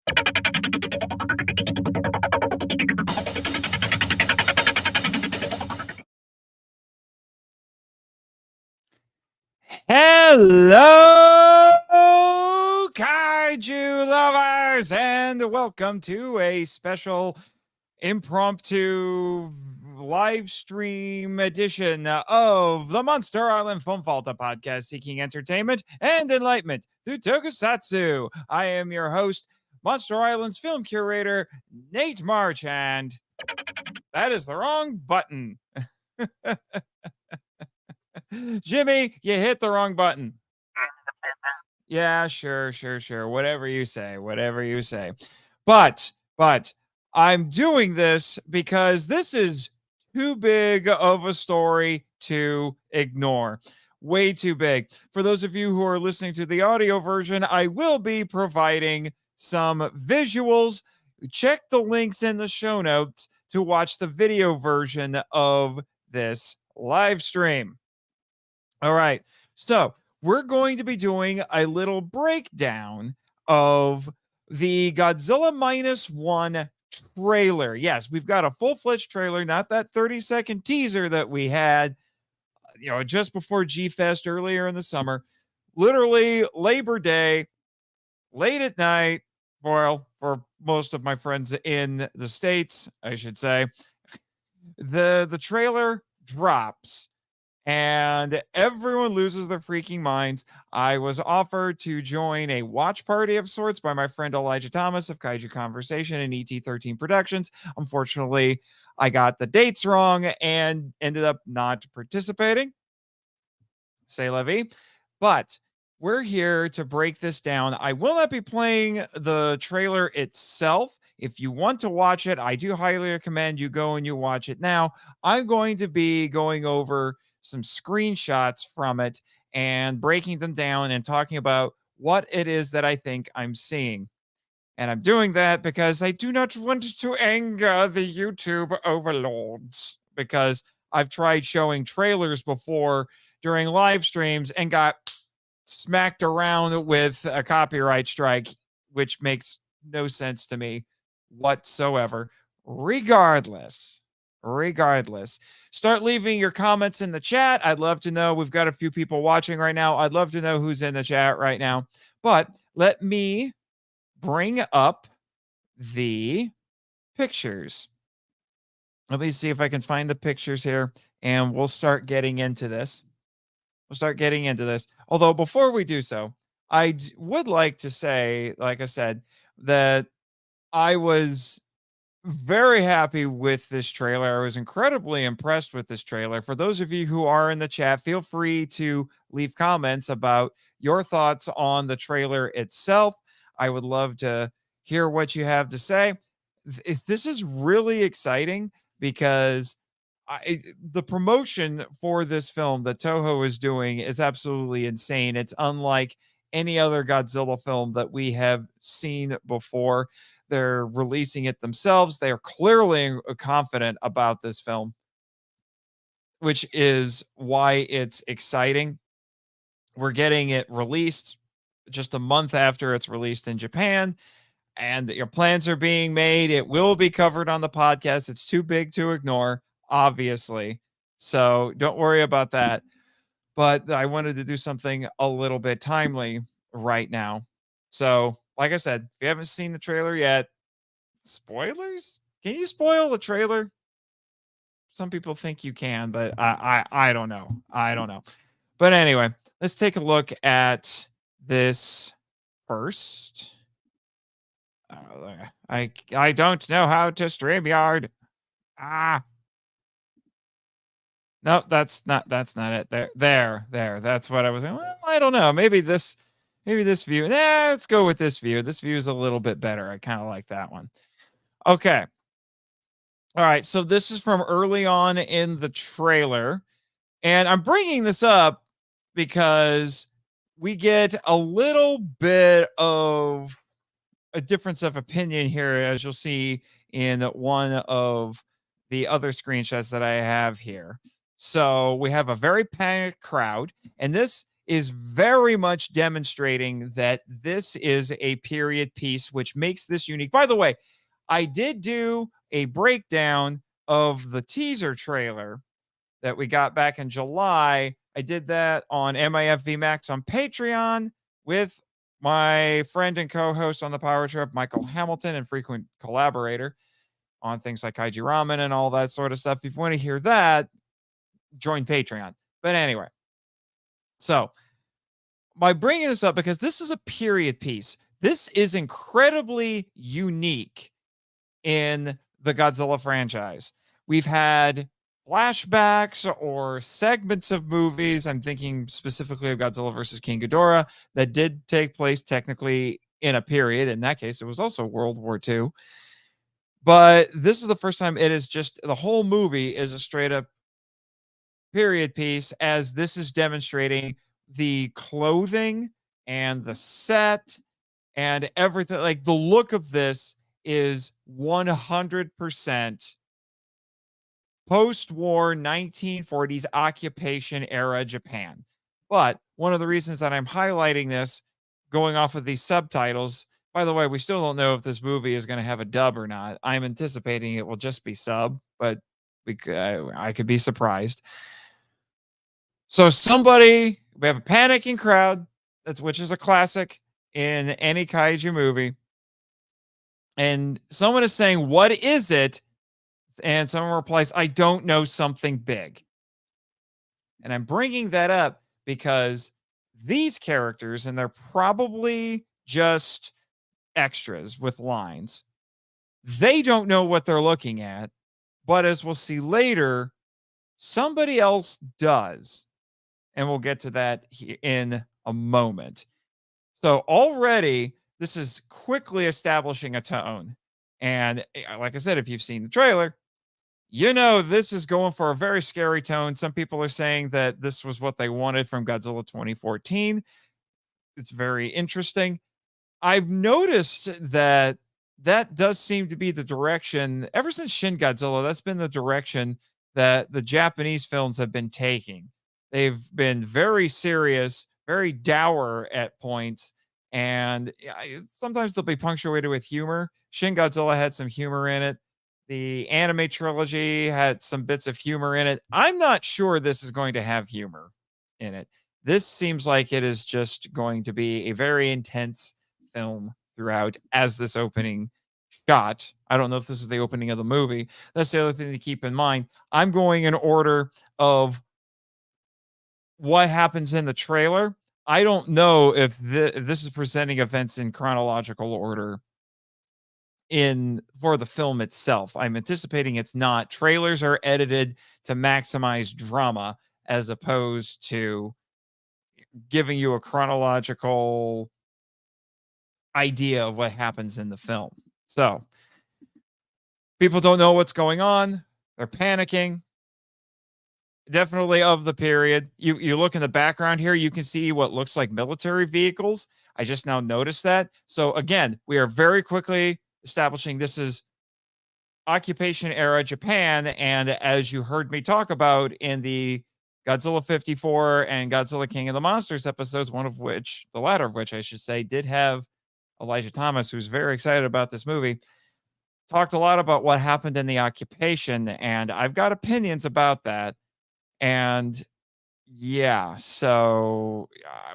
Hello, kaiju lovers, and welcome to a special impromptu live stream edition of the Monster Island Film Falta podcast, seeking entertainment and enlightenment through tokusatsu. I am your host, Monster Island's film curator, Nate March, and that is the wrong button. Jimmy, you hit the wrong button. Yeah, sure. Whatever you say. But I'm doing this because this is too big of a story to ignore. Way too big. For those of you who are listening to the audio version, I will be providing some visuals. Check the links in the show notes to watch the video version of this live stream. All right. So, we're going to be doing a little breakdown of the Godzilla -1 trailer. Yes, we've got a full-fledged trailer, not that 30-second teaser that we had, just before G-Fest earlier in the summer. Literally Labor Day, late at night, well, for most of my friends in the States, I should say. The trailer drops and everyone loses their freaking minds. I was offered to join a watch party of sorts by my friend Elijah Thomas of Kaiju Conversation and ET13 Productions. Unfortunately, I got the dates wrong and ended up not participating. C'est la vie. But we're here to break this down. I will not be playing the trailer itself. If you want to watch it, I do highly recommend you go and you watch it now. I'm going to be going over some screenshots from it and breaking them down and talking about what it is that I think I'm seeing. And I'm doing that because I do not want to anger the YouTube overlords, because I've tried showing trailers before during live streams and got smacked around with a copyright strike, which makes no sense to me whatsoever. Regardless, start leaving your comments in the chat. I'd love to know. We've got a few people watching right now. I'd love to know who's in the chat right now. But let me bring up the pictures. Let me see if I can find the pictures here, and we'll start getting into this. Although before we do so, I would like to say, like I said, that I was very happy with this trailer. I was incredibly impressed with this trailer. For those of you who are in the chat, feel free to leave comments about your thoughts on the trailer itself. I would love to hear what you have to say. This is really exciting because the promotion for this film that Toho is doing is absolutely insane. It's unlike any other Godzilla film that we have seen before. They're releasing it themselves. They are clearly confident about this film, which is why it's exciting. We're getting it released just a month after it's released in Japan, and your plans are being made. It will be covered on the podcast. It's too big to ignore, obviously. So don't worry about that. But I wanted to do something a little bit timely right now. So, like I said, if you haven't seen the trailer yet, spoilers? Can you spoil the trailer? Some people think you can, but I don't know. But anyway, let's take a look at this first. I don't know how to StreamYard. No, that's not it. There. That's what I was. Well, I don't know. Maybe this view. Let's go with this view. This view is a little bit better. I kind of like that one. Okay. All right. So this is from early on in the trailer, and I'm bringing this up because we get a little bit of a difference of opinion here, as you'll see in one of the other screenshots that I have here. So we have a very panicked crowd, and this is very much demonstrating that this is a period piece, which makes this unique. By the way, I did do a breakdown of the teaser trailer that we got back in July. I did that on MIFV Max on Patreon with my friend and co-host on the Power Trip, Michael Hamilton, and frequent collaborator on things like Kaiji Ramen and all that sort of stuff. If you want to hear that, join Patreon. But anyway, so by bringing this up, because this is a period piece, this is incredibly unique in the Godzilla franchise. We've had flashbacks or segments of movies. I'm thinking specifically of Godzilla versus King Ghidorah that did take place technically in a period. In that case, it was also World War II. But this is the first time it is just the whole movie is a straight up period piece, as this is demonstrating the clothing and the set and everything. Like the look of this is 100% post-war 1940s occupation era Japan. But one of the reasons that I'm highlighting this, going off of these subtitles, by the way, we still don't know if this movie is going to have a dub or not. I'm anticipating it will just be sub, but I could be surprised. So we have a panicking crowd, which is a classic in any kaiju movie. And someone is saying, "What is it?" And someone replies, "I don't know, something big." And I'm bringing that up because these characters, and they're probably just extras with lines, they don't know what they're looking at. But as we'll see later, somebody else does. And we'll get to that in a moment. So already, this is quickly establishing a tone. And like I said, if you've seen the trailer, you know this is going for a very scary tone. Some people are saying that this was what they wanted from Godzilla 2014. It's very interesting. I've noticed that does seem to be the direction ever since Shin Godzilla. That's been the direction that the Japanese films have been taking. They've been very serious, very dour at points, and sometimes they'll be punctuated with humor. Shin Godzilla had some humor in it. The anime trilogy had some bits of humor in it. I'm not sure this is going to have humor in it. This seems like it is just going to be a very intense film throughout, as this opening shot. I don't know if this is the opening of the movie. That's the other thing to keep in mind. I'm going in order of what happens in the trailer. I don't know if this is presenting events in chronological order for the film itself. I'm anticipating it's not. Trailers are edited to maximize drama as opposed to giving you a chronological idea of what happens in the film. So people don't know what's going on. They're panicking. Definitely of the period. You look in the background here, you can see what looks like military vehicles. I just now noticed that. So again, we are very quickly establishing this is occupation era Japan. And as you heard me talk about in the Godzilla 54 and Godzilla King of the Monsters episodes, the latter of which I should say, did have Elijah Thomas, who's very excited about this movie, talked a lot about what happened in the occupation. And I've got opinions about that. And yeah, so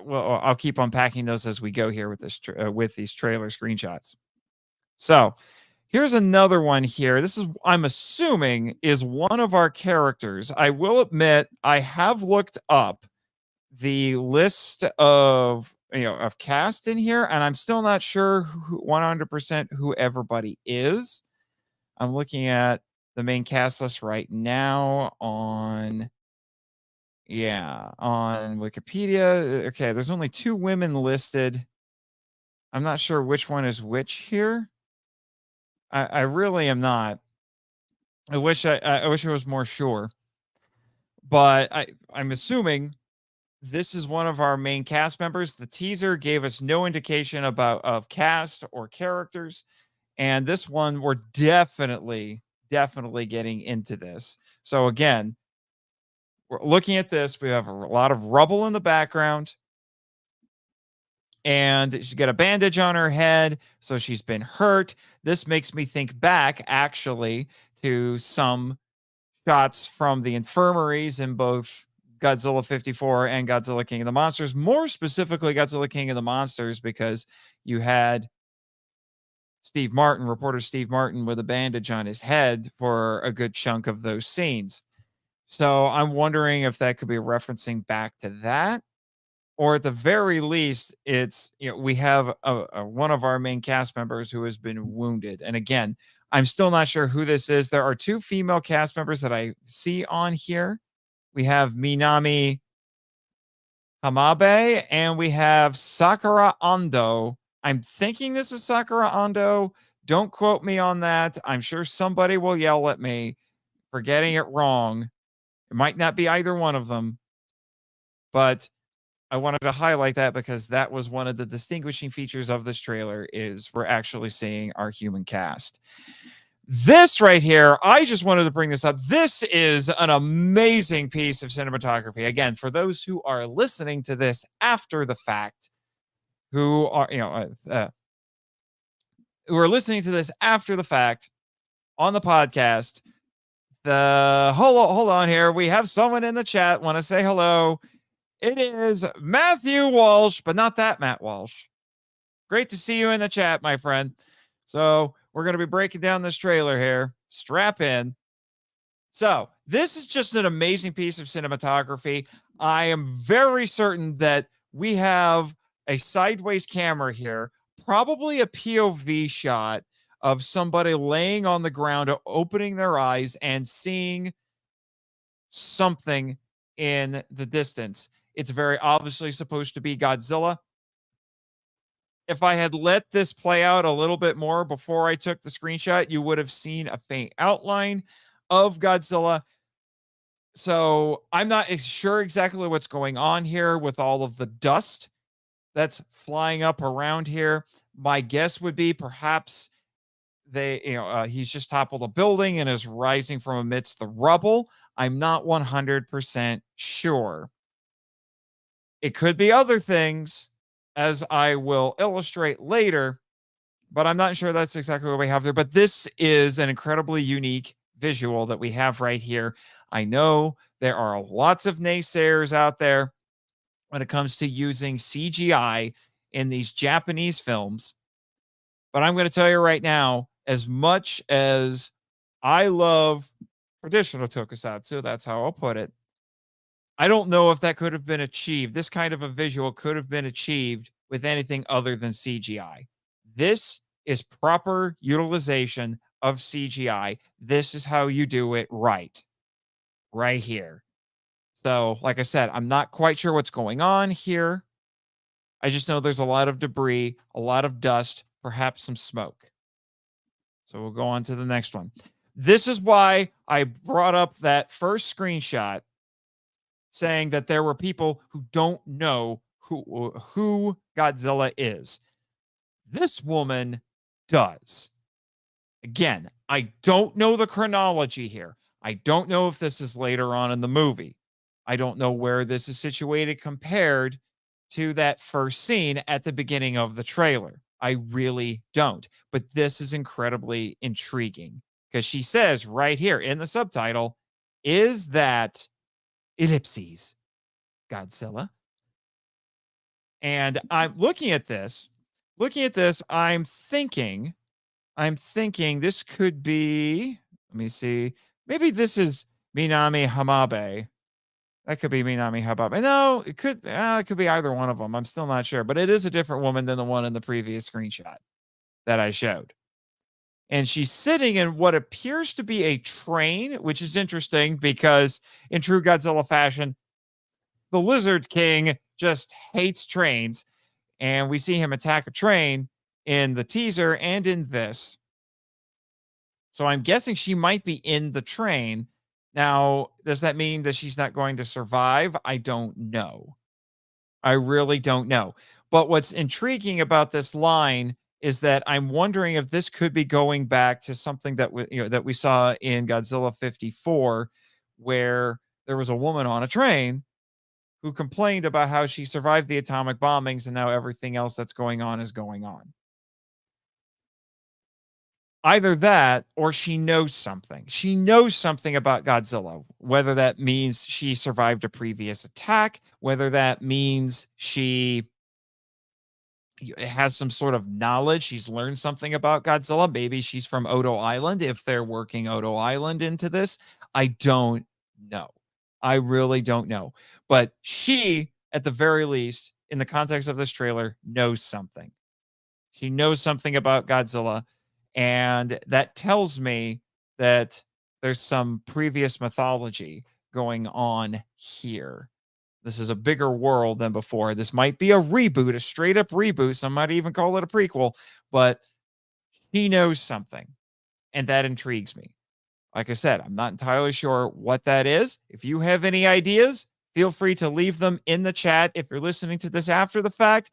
well, I'll keep unpacking those as we go here with with these trailer screenshots. So here's another one here. This is, I'm assuming, is one of our characters. I will admit, I have looked up the list of cast in here, and I'm still not sure 100% who everybody is. I'm looking at the main cast list right now on Wikipedia. Okay, there's only 2 women listed. I'm not sure which one is which here. I really am not. I wish I was more sure. But I'm assuming this is one of our main cast members. The teaser gave us no indication of cast or characters, and this one we're definitely getting into this. So again, we're looking at this. We have a lot of rubble in the background. and she's got a bandage on her head, so she's been hurt. This makes me think back, actually, to some shots from the infirmaries in both Godzilla 54 and Godzilla King of the Monsters, more specifically Godzilla King of the Monsters, because you had reporter Steve Martin, with a bandage on his head for a good chunk of those scenes. So I'm wondering if that could be referencing back to that, or at the very least, it's, we have one of our main cast members who has been wounded. And again, I'm still not sure who this is. There are two female cast members that I see on here. We have Minami Hamabe and we have Sakura Ando. I'm thinking this is Sakura Ando. Don't quote me on that. I'm sure somebody will yell at me for getting it wrong. It might not be either one of them, but I wanted to highlight that because that was one of the distinguishing features of this trailer, is we're actually seeing our human cast. This right here, I just wanted to bring this up. This is an amazing piece of cinematography. Again, for those who are listening to this after the fact, who are listening to this after the fact on the podcast, hold on here. We have someone in the chat want to say hello. It is Matthew Walsh, but not that Matt Walsh. Great to see you in the chat, my friend. So we're going to be breaking down this trailer here. Strap in. So this is just an amazing piece of cinematography. I am very certain that we have a sideways camera here, probably a POV shot of somebody laying on the ground, opening their eyes and seeing something in the distance. It's very obviously supposed to be Godzilla. If I had let this play out a little bit more before I took the screenshot, you would have seen a faint outline of Godzilla. So I'm not sure exactly what's going on here with all of the dust that's flying up around here. My guess would be perhaps he's just toppled a building and is rising from amidst the rubble. I'm not 100% sure. It could be other things, as I will illustrate later, but I'm not sure that's exactly what we have there. But this is an incredibly unique visual that we have right here. I know there are lots of naysayers out there when it comes to using CGI in these Japanese films, but I'm going to tell you right now, as much as I love traditional tokusatsu, that's how I'll put it, I don't know if that could have been achieved. This kind of a visual could have been achieved with anything other than CGI. This is proper utilization of CGI. This is how you do it right here. So, like I said, I'm not quite sure what's going on here. I just know there's a lot of debris, a lot of dust, perhaps some smoke. So we'll go on to the next one. This is why I brought up that first screenshot, saying that there were people who don't know who Godzilla is. This woman does. Again, I don't know the chronology here. I don't know if this is later on in the movie. I don't know where this is situated compared to that first scene at the beginning of the trailer. I really don't. But this is incredibly intriguing because she says right here in the subtitle, is that ellipses Godzilla? And I'm looking at this, I'm thinking this could be, let me see, maybe this is Minami Hamabe. That could be Minami Hamabe. No, it could be either one of them. I'm still not sure, but it is a different woman than the one in the previous screenshot that I showed. And she's sitting in what appears to be a train, which is interesting because in true Godzilla fashion, the Lizard King just hates trains. And we see him attack a train in the teaser and in this. So I'm guessing she might be in the train. Now, does that mean that she's not going to survive? I don't know. I really don't know. But what's intriguing about this line is that I'm wondering if this could be going back to something that that we saw in Godzilla 54, where there was a woman on a train who complained about how she survived the atomic bombings and now everything else that's going on is going on. Either that or she knows something. She knows something about Godzilla, whether that means she survived a previous attack, whether that means she has some sort of knowledge. She's learned something about Godzilla. Maybe she's from Odo Island if they're working Odo Island into this. I don't know. I really don't know. But she, at the very least, in the context of this trailer, knows something. She knows something about Godzilla. And that tells me that there's some previous mythology going on here. This is a bigger world than before. This might be a reboot, a straight up reboot. Some might even call it a prequel, but he knows something. And that intrigues me. Like I said, I'm not entirely sure what that is. If you have any ideas, feel free to leave them in the chat. If you're listening to this after the fact,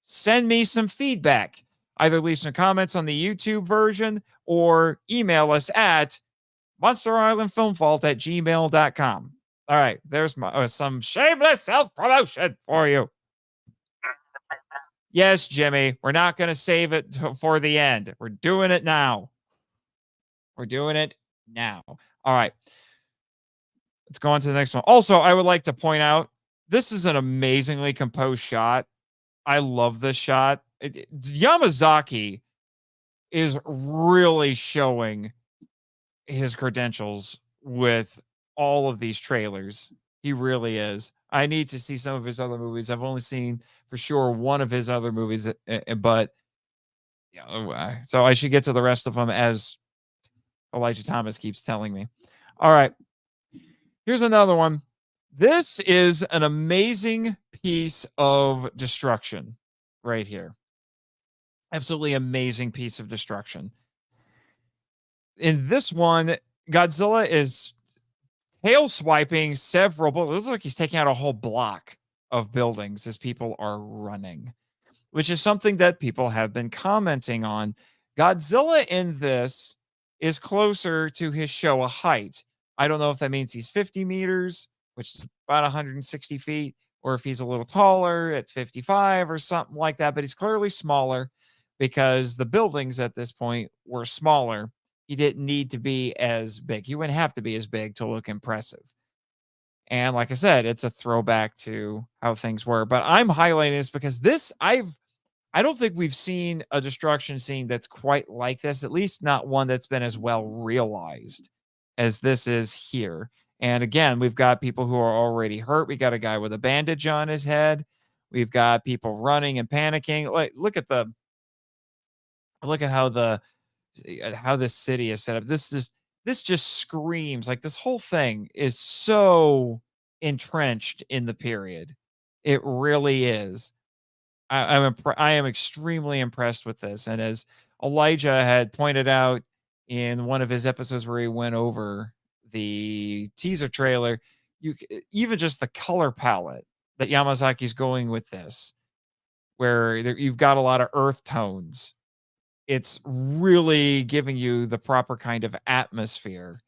send me some feedback. Either leave some comments on the YouTube version or email us at monsterislandfilmvault@gmail.com. All right, there's some shameless self-promotion for you. Yes, Jimmy, we're not going to save it for the end. We're doing it now. We're doing it now. All right. Let's go on to the next one. Also, I would like to point out this is an amazingly composed shot. I love this shot. Yamazaki is really showing his credentials with all of these trailers. He really is. I need to see some of his other movies. I've only seen for sure one of his other movies, but yeah, so I should get to the rest of them as Elijah Thomas keeps telling me. All right. Here's another one. This is an amazing piece of destruction right here. Absolutely amazing piece of destruction. In this one, Godzilla is tail swiping several, but it looks like he's taking out a whole block of buildings as people are running, which is something that people have been commenting on. Godzilla in this is closer to his Showa height. I don't know if that means he's 50 meters, which is about 160 feet, or if he's a little taller at 55 or something like that, but he's clearly smaller because the buildings at this point were smaller. He didn't need to be as big. He wouldn't have to be as big to look impressive. And like I said, it's a throwback to how things were. But I'm highlighting this because I don't think we've seen a destruction scene that's quite like this, at least not one that's been as well realized as this is here. And again, we've got people who are already hurt. We got a guy with a bandage on his head. We've got people running and panicking. Like, look at how this city is set up. This just screams like this whole thing is so entrenched in the period. It really is. I am extremely impressed with this. And as Elijah had pointed out in one of his episodes where he went over the teaser trailer, even just the color palette that Yamazaki's going with this, where you've got a lot of earth tones. It's really giving you the proper kind of atmosphere.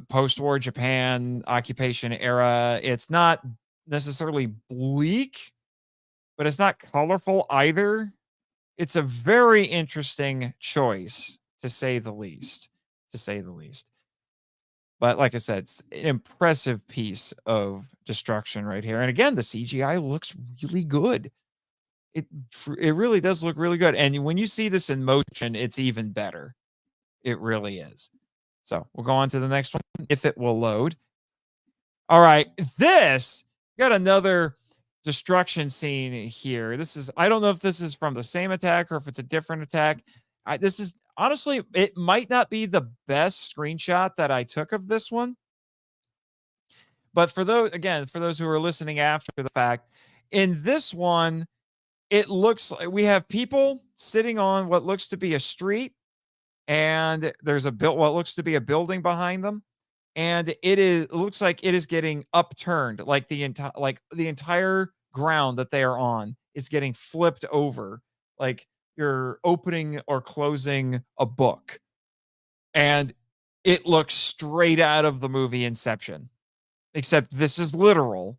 Post-war Japan, occupation era. It's not necessarily bleak, but it's not colorful either. It's a very interesting choice, to say the least. But like I said, it's an impressive piece of destruction right here. And again, the CGI looks really good. It really does look really good. And when you see this in motion, it's even better. It really is. So we'll go on to the next one if it will load. All right. This got another destruction scene here. I don't know if this is from the same attack or if it's a different attack. This is honestly, it might not be the best screenshot that I took of this one. But for those who are listening after the fact, in this one, it looks like we have people sitting on what looks to be a street, and there's what looks to be a building behind them, and it looks like it is getting upturned, like the entire ground that they are on is getting flipped over, like you're opening or closing a book, and it looks straight out of the movie Inception, except this is literal.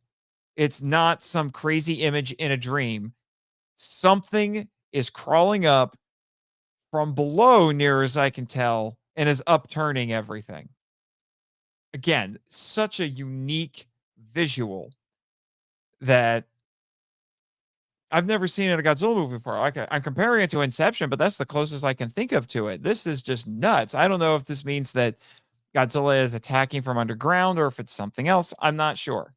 It's not some crazy image in a dream. Something is crawling up from below, near as I can tell, and is upturning everything. Again, such a unique visual that I've never seen in a Godzilla movie before. Like, I'm comparing it to Inception, but that's the closest I can think of to it. This is just nuts. I don't know if this means that Godzilla is attacking from underground or if it's something else. I'm not sure.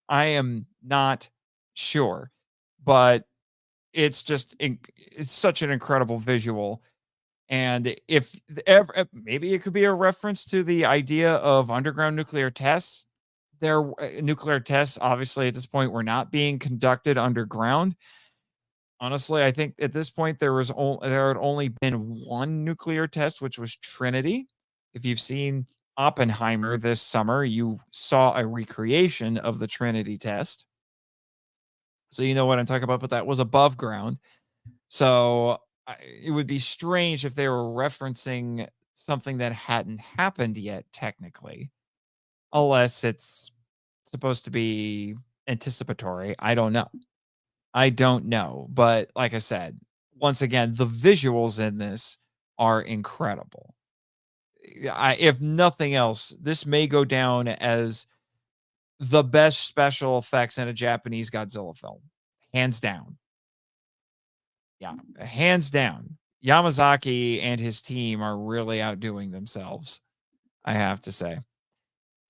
I am not sure, but it's just it's such an incredible visual. And if ever, maybe it could be a reference to the idea of underground nuclear tests. Their nuclear tests, obviously, at this point, were not being conducted underground. Honestly, I think at this point there had only been one nuclear test, which was Trinity. If you've seen Oppenheimer this summer, you saw a recreation of the Trinity test. So you know what I'm talking about, but that was above ground. So it would be strange if they were referencing something that hadn't happened yet, technically, unless it's supposed to be anticipatory. I don't know. I don't know. But like I said, once again, the visuals in this are incredible. If nothing else, this may go down as the best special effects in a Japanese Godzilla film, hands down. Yeah, hands down. Yamazaki and his team are really outdoing themselves, I have to say.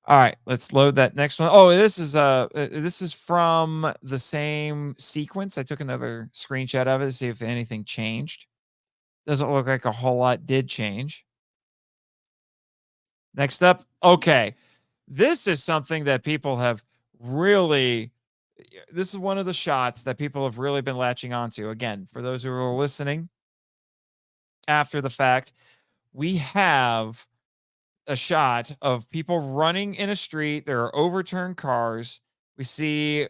All right, let's load that next one. Oh, this is from the same sequence. I took another screenshot of it to see if anything changed. Doesn't look like a whole lot did change. Next up, okay. This is something that people have really this is one of the shots that people have really been latching onto. Again, for those who are listening after the fact, we have a shot of people running in a street. There are overturned cars. We see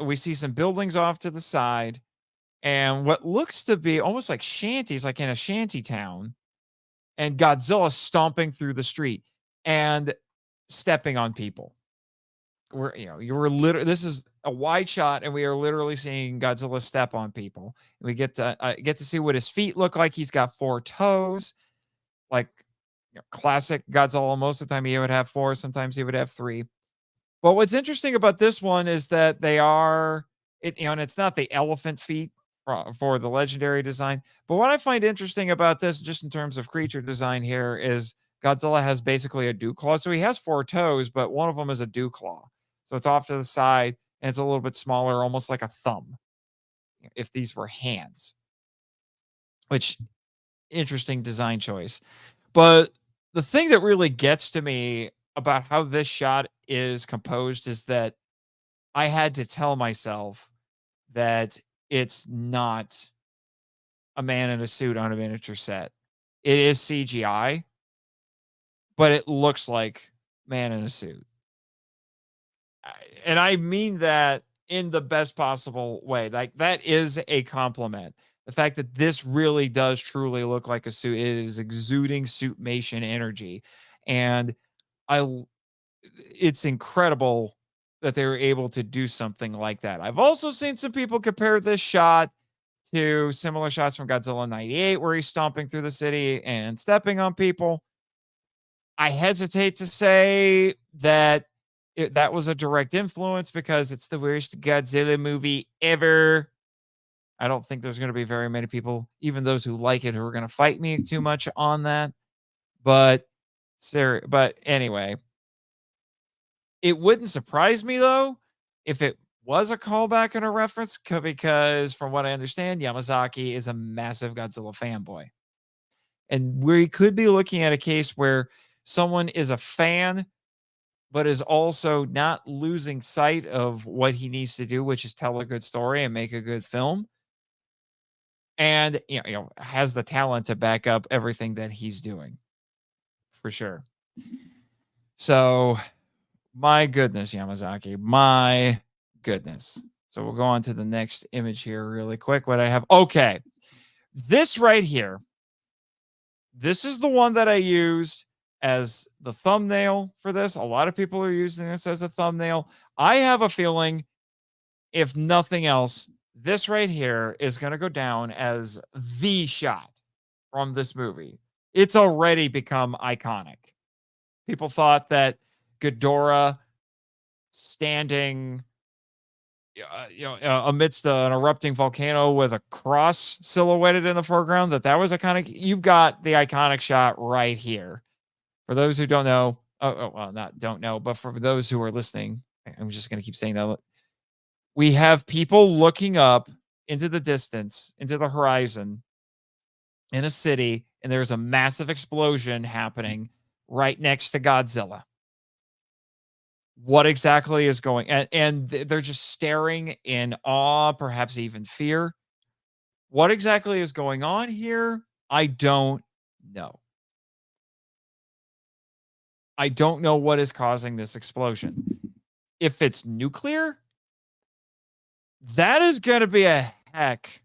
we see some buildings off to the side and what looks to be almost like shanties, like in a shanty town, and Godzilla stomping through the street and stepping on people. You were literally, this is a wide shot and we are literally seeing Godzilla step on people. We get to see what his feet look like. He's got 4 toes, like classic Godzilla. Most of the time he would have 4, sometimes he would have 3. But what's interesting about this one is that they are and it's not the elephant feet for the legendary design. But what I find interesting about this, just in terms of creature design here, is Godzilla has basically a dew claw. So he has 4 toes, but one of them is a dew claw. So it's off to the side and it's a little bit smaller, almost like a thumb. If these were hands, which interesting design choice. But the thing that really gets to me about how this shot is composed is that I had to tell myself that it's not a man in a suit on a miniature set. It is CGI, but it looks like man in a suit. And I mean that in the best possible way. Like, that is a compliment. The fact that this really does truly look like a suit. It is exuding suitmation energy. And it's incredible that they were able to do something like that. I've also seen some people compare this shot to similar shots from Godzilla 98, where he's stomping through the city and stepping on people. I hesitate to say that that was a direct influence because it's the worst Godzilla movie ever. I don't think there's going to be very many people, even those who like it, who are going to fight me too much on that. But anyway, it wouldn't surprise me though if it was a callback and a reference, because from what I understand, Yamazaki is a massive Godzilla fanboy. And we could be looking at a case where someone is a fan, but is also not losing sight of what he needs to do, which is tell a good story and make a good film. And, has the talent to back up everything that he's doing, for sure. So, my goodness, Yamazaki, my goodness. So we'll go on to the next image here really quick. What I have. Okay. This right here. This is the one that I used as the thumbnail for this. A lot of people are using this as a thumbnail. I have a feeling, if nothing else, this right here is going to go down as the shot from this movie. It's already become iconic. People thought that Ghidorah standing amidst an erupting volcano with a cross silhouetted in the foreground, that was you've got the iconic shot right here. For those who don't know, well, not don't know, but for those who are listening, I'm just going to keep saying that. We have people looking up into the distance, into the horizon in a city, and there's a massive explosion happening right next to Godzilla. What exactly is going, and they're just staring in awe, perhaps even fear. What exactly is going on here? I don't know. I don't know what is causing this explosion. If it's nuclear, that is going to be a heck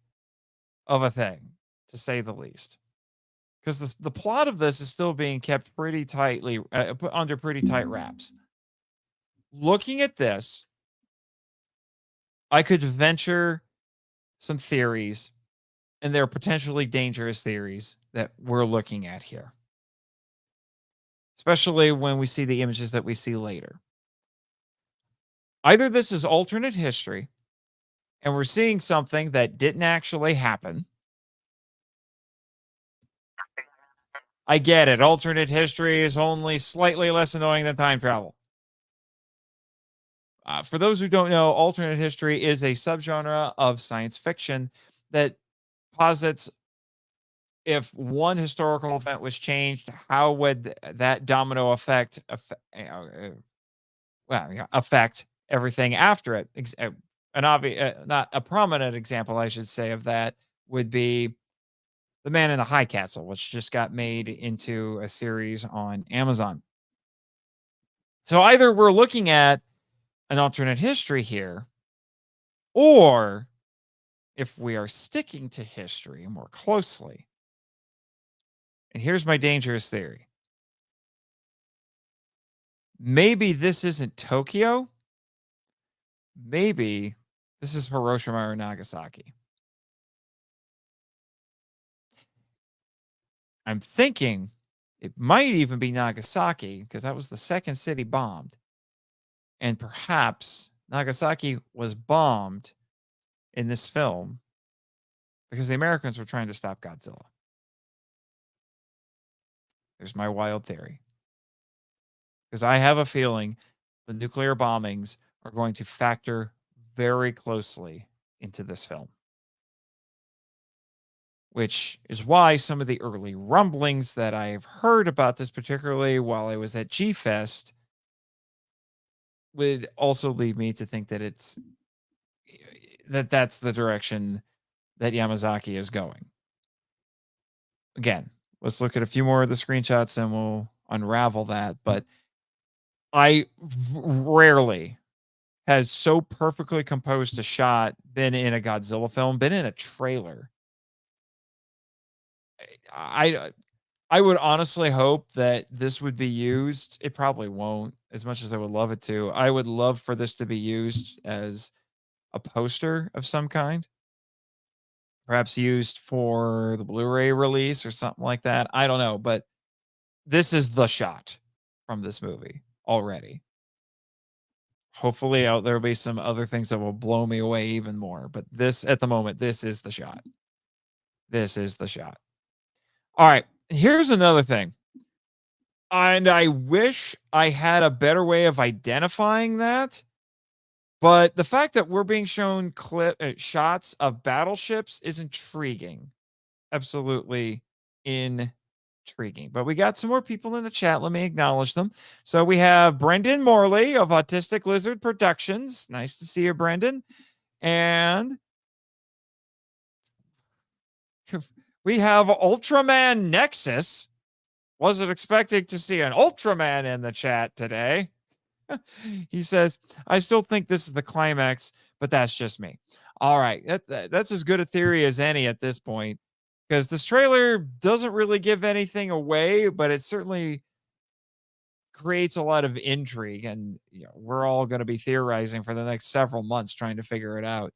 of a thing, to say the least. Because the plot of this is still being kept pretty tightly, put under pretty tight wraps. Looking at this, I could venture some theories, and they're potentially dangerous theories that we're looking at here, especially when we see the images that we see later. Either this is alternate history, and we're seeing something that didn't actually happen. I get it. Alternate history is only slightly less annoying than time travel. For those who don't know, alternate history is a subgenre of science fiction that posits, if one historical event was changed, how would that domino effect affect everything after it? An obvious, not a prominent example, I should say, of that would be The Man in the High Castle, which just got made into a series on Amazon. So either we're looking at an alternate history here, or if we are sticking to history more closely, and here's my dangerous theory. Maybe this isn't Tokyo. Maybe this is Hiroshima or Nagasaki. I'm thinking it might even be Nagasaki, because that was the second city bombed. And perhaps Nagasaki was bombed in this film because the Americans were trying to stop Godzilla. There's my wild theory. Because I have a feeling the nuclear bombings are going to factor very closely into this film. Which is why some of the early rumblings that I've heard about this, particularly while I was at G-Fest, would also lead me to think that that's the direction that Yamazaki is going. Again, let's look at a few more of the screenshots and we'll unravel that. But rarely has so perfectly composed a shot been in a Godzilla film, been in a trailer. I would honestly hope that this would be used. It probably won't, as much as I would love it to. I would love for this to be used as a poster of some kind, perhaps used for the Blu-ray release or something like that. I don't know, but this is the shot from this movie already. Hopefully there'll be some other things that will blow me away even more, but this, at the moment, this is the shot. This is the shot. All right, here's another thing. And I wish I had a better way of identifying that. But the fact that we're being shown shots of battleships is intriguing. Absolutely intriguing. But we got some more people in the chat. Let me acknowledge them. So we have Brendan Morley of Autistic Lizard Productions. Nice to see you, Brendan. And we have Ultraman Nexus. Wasn't expecting to see an Ultraman in the chat today. He says, I still think this is the climax, but that's just me. All right. That's as good a theory as any at this point, because this trailer doesn't really give anything away, but it certainly creates a lot of intrigue, and we're all going to be theorizing for the next several months trying to figure it out.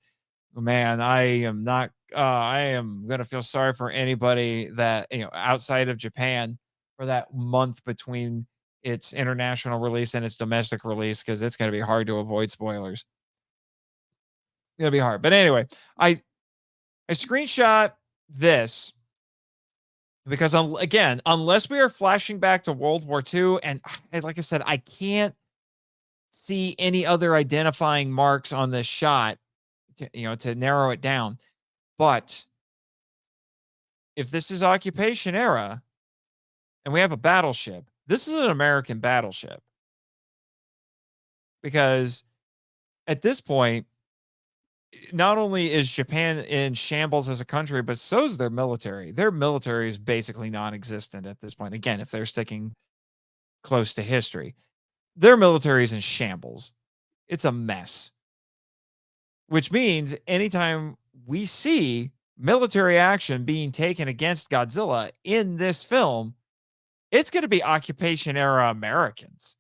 Man, I am not. I am going to feel sorry for anybody that outside of Japan for that month between its international release and its domestic release, because it's going to be hard to avoid spoilers. It's going to be hard. But anyway, I screenshot this because again, unless we are flashing back to World War II, and like I said, I can't see any other identifying marks on this shot to narrow it down. But if this is occupation era and we have a battleship, this is an American battleship. Because at this point, not only is Japan in shambles as a country, but so is their military. Their military is basically non-existent at this point. Again, if they're sticking close to history, their military is in shambles. It's a mess. Which means anytime we see military action being taken against Godzilla in this film, it's going to be occupation era Americans.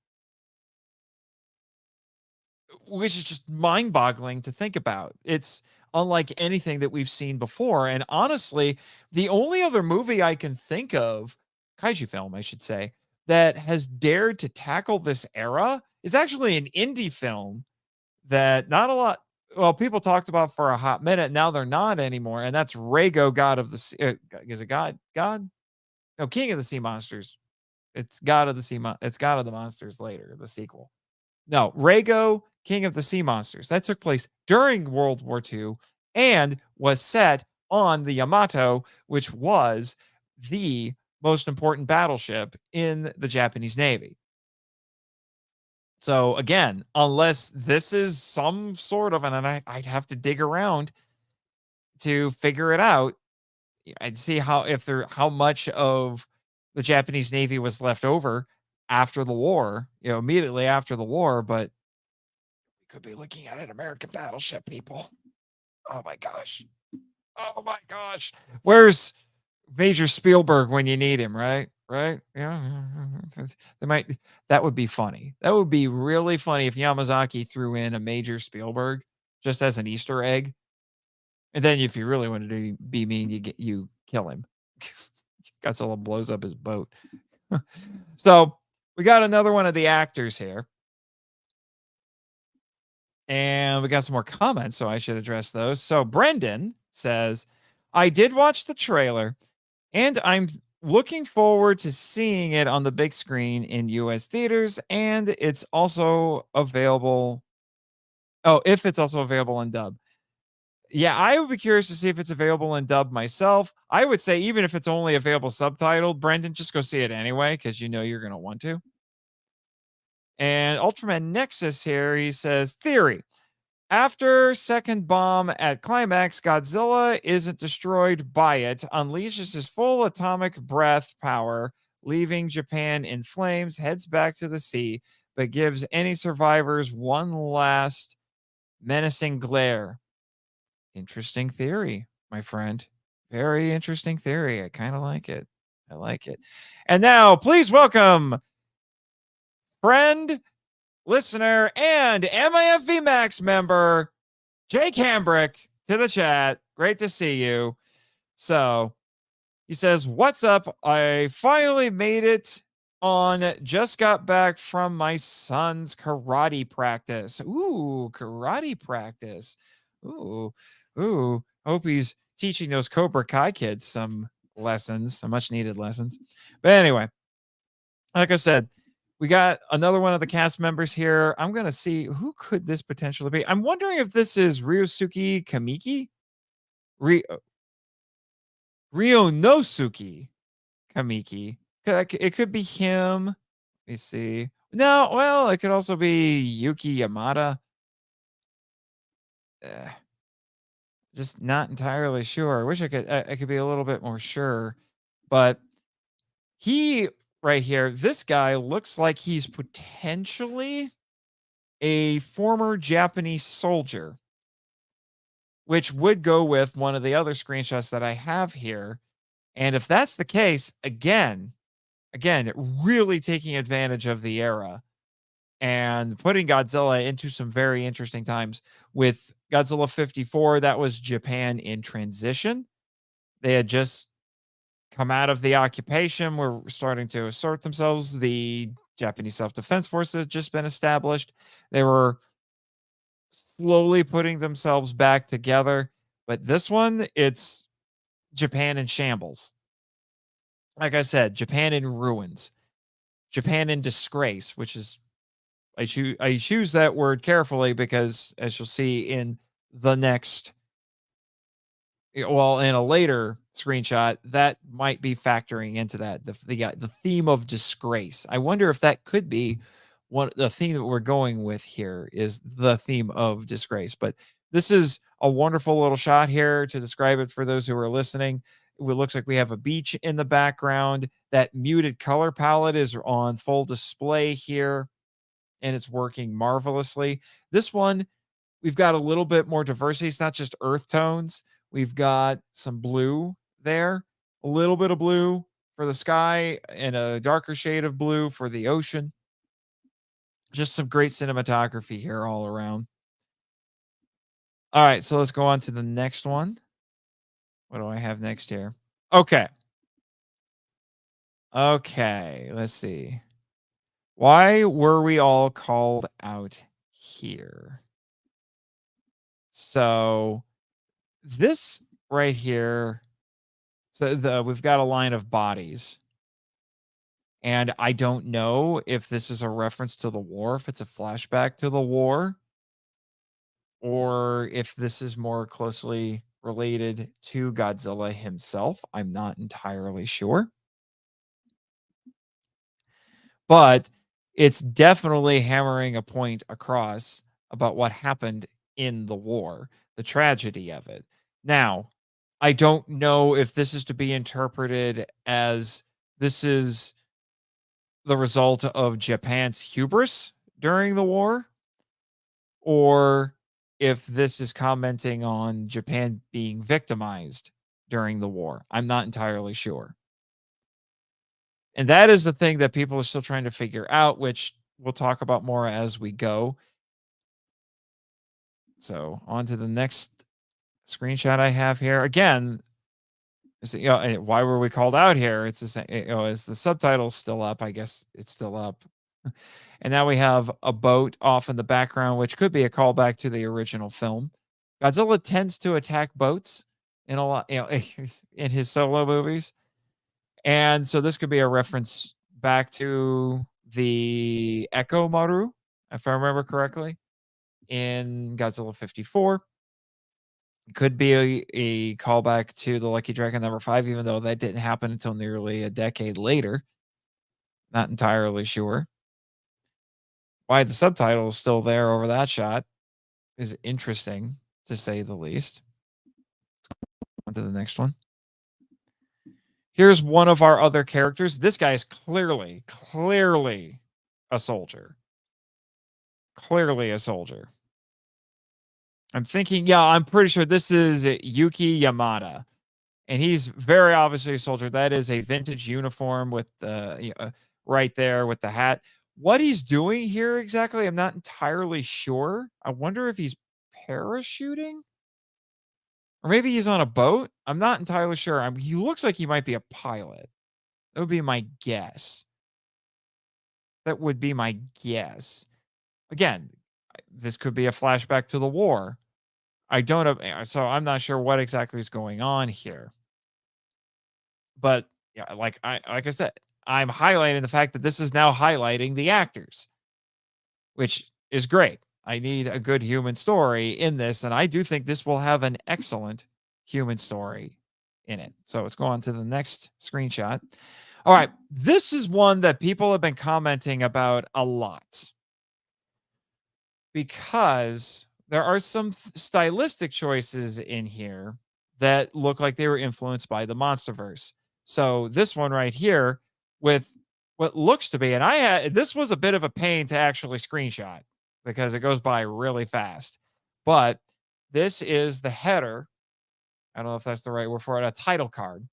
Which is just mind-boggling to think about. It's unlike anything that we've seen before. And honestly, the only other movie I can think of, kaiju film, I should say, that has dared to tackle this era is actually an indie film that not a lot, well, people talked about for a hot minute. Now they're not anymore. And that's Rago, God of the Sea. Is it God? God? No, King of the Sea Monsters. It's God of the Sea. It's God of the Monsters later, the sequel. No, Rago, King of the Sea Monsters. That took place during World War II and was set on the Yamato, which was the most important battleship in the Japanese Navy. So again, unless this is some sort of, and I'd have to dig around to figure it out. I'd see how much of the Japanese Navy was left over after the war, immediately after the war, but we could be looking at an American battleship, people. Oh my gosh. Oh my gosh. Where's Major Spielberg when you need him, right? Right? Yeah. That would be funny. That would be really funny if Yamazaki threw in a Major Spielberg just as an Easter egg. And then if you really wanted to be mean, you kill him. Godzilla blows up his boat. So we got another one of the actors here. And we got some more comments, so I should address those. So Brendan says, I did watch the trailer, and I'm looking forward to seeing it on the big screen in US theaters, and it's also available. Oh, if it's also available in dub. Yeah, I would be curious to see if it's available in dub myself. I would say even if it's only available subtitled, Brendan, just go see it anyway, because you're going to want to. And Ultraman Nexus here, he says, theory. After second bomb at climax, Godzilla isn't destroyed by it, unleashes his full atomic breath power, leaving Japan in flames, heads back to the sea, but gives any survivors one last menacing glare. Interesting theory, my friend. Very interesting theory. I kind of like it. I like it. And now, please welcome friend, listener, and MIFV Max member, Jake Hambrick, to the chat. Great to see you. So he says, what's up? I finally made it on. Just got back from my son's karate practice. Ooh, karate practice. Ooh. Hope he's teaching those Cobra Kai kids some lessons, some much needed lessons. But anyway, like I said, we got another one of the cast members here. I'm going to see who could this potentially be. I'm wondering if this is Ryosuke Kamiki. Ryonosuke Kamiki. It could be him. Let me see. No, well, it could also be Yuki Yamada. Just not entirely sure. I wish I could be a little bit more sure. But he right here, this guy looks like he's potentially a former Japanese soldier, which would go with one of the other screenshots that I have here. And if that's the case, again, Again, really taking advantage of the era and putting Godzilla into some very interesting times. With Godzilla 54, that was Japan in transition. They had just come out of the occupation, were starting to assert themselves. The Japanese Self-Defense Force had just been established. They were slowly putting themselves back together. But this one, it's Japan in shambles. Like I said, Japan in ruins, Japan in disgrace, which is I choose that word carefully because as you'll see in the next well, in a later screenshot, that might be factoring into that the theme of disgrace. I wonder if that could be one the theme that we're going with here is the theme of disgrace. But this is a wonderful little shot here to describe it for those who are listening. It looks like we have a beach in the background. That muted color palette is on full display here, and it's working marvelously. This one, we've got a little bit more diversity. It's not just earth tones. We've got some blue there, a little bit of blue for the sky, and a darker shade of blue for the ocean. Just some great cinematography here all around. All right, so let's go on to the next one. What do I have next here? Okay. Okay, let's see. Why were we all called out here? So this right here, we've got a line of bodies, and I don't know if this is a reference to the war, if it's a flashback to the war, or if this is more closely related to Godzilla himself. I'm not entirely sure, but it's definitely hammering a point across about what happened in the war, the tragedy of it. Now, I don't know if this is to be interpreted as this is the result of Japan's hubris during the war, or if this is commenting on Japan being victimized during the war. I'm not entirely sure. And that is the thing that people are still trying to figure out, which we'll talk about more as we go. So, on to the next screenshot I have here. Again, why were we called out here? It's the same, is the subtitle still up? I guess it's still up. And now we have a boat off in the background, which could be a callback to the original film. Godzilla tends to attack boats in a lot, in his solo movies. And so this could be a reference back to the Echo Maru, if I remember correctly, in Godzilla 54. It could be a callback to the Lucky Dragon #5, even though that didn't happen until nearly a decade later. Not entirely sure. Why the subtitle is still there over that shot is interesting, to say the least. On to the next one. Here's one of our other characters. This guy is clearly a soldier. Clearly a soldier. I'm thinking, yeah, I'm pretty sure this is Yuki Yamada. And he's very obviously a soldier. That is a vintage uniform with the right there with the hat. What he's doing here exactly, I'm not entirely sure. I wonder if he's parachuting or maybe he's on a boat. I'm not entirely sure. He looks like he might be a pilot. That would be my guess. That would be my guess. Again, this could be a flashback to the war. I don't have, so I'm not sure what exactly is going on here. But yeah, like I said, I'm highlighting the fact that this is now highlighting the actors, which is great. I need a good human story in this, and I do think this will have an excellent human story in it. So let's go on to the next screenshot. All right, this is one that people have been commenting about a lot because there are some stylistic choices in here that look like they were influenced by the Monsterverse. So this one right here with what looks to be, and this was a bit of a pain to actually screenshot because it goes by really fast. But this is the header. I don't know if that's the right word for it, a title card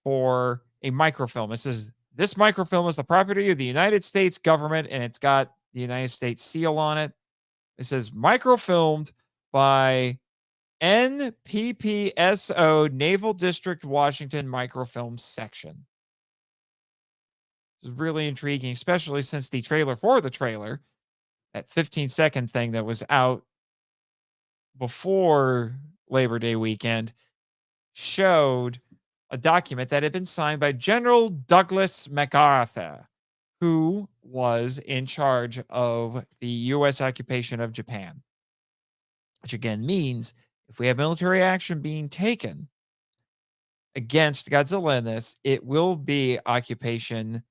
for a microfilm. This is This microfilm is the property of the United States government, and it's got the United States seal on it. It says microfilmed by NPPSO Naval District Washington Microfilm Section. This is really intriguing, especially since the trailer for the trailer, that 15-second thing that was out before Labor Day weekend, showed a document that had been signed by General Douglas MacArthur, who was in charge of the U.S. occupation of Japan. Which again means if we have military action being taken against Godzilla in this, it will be occupation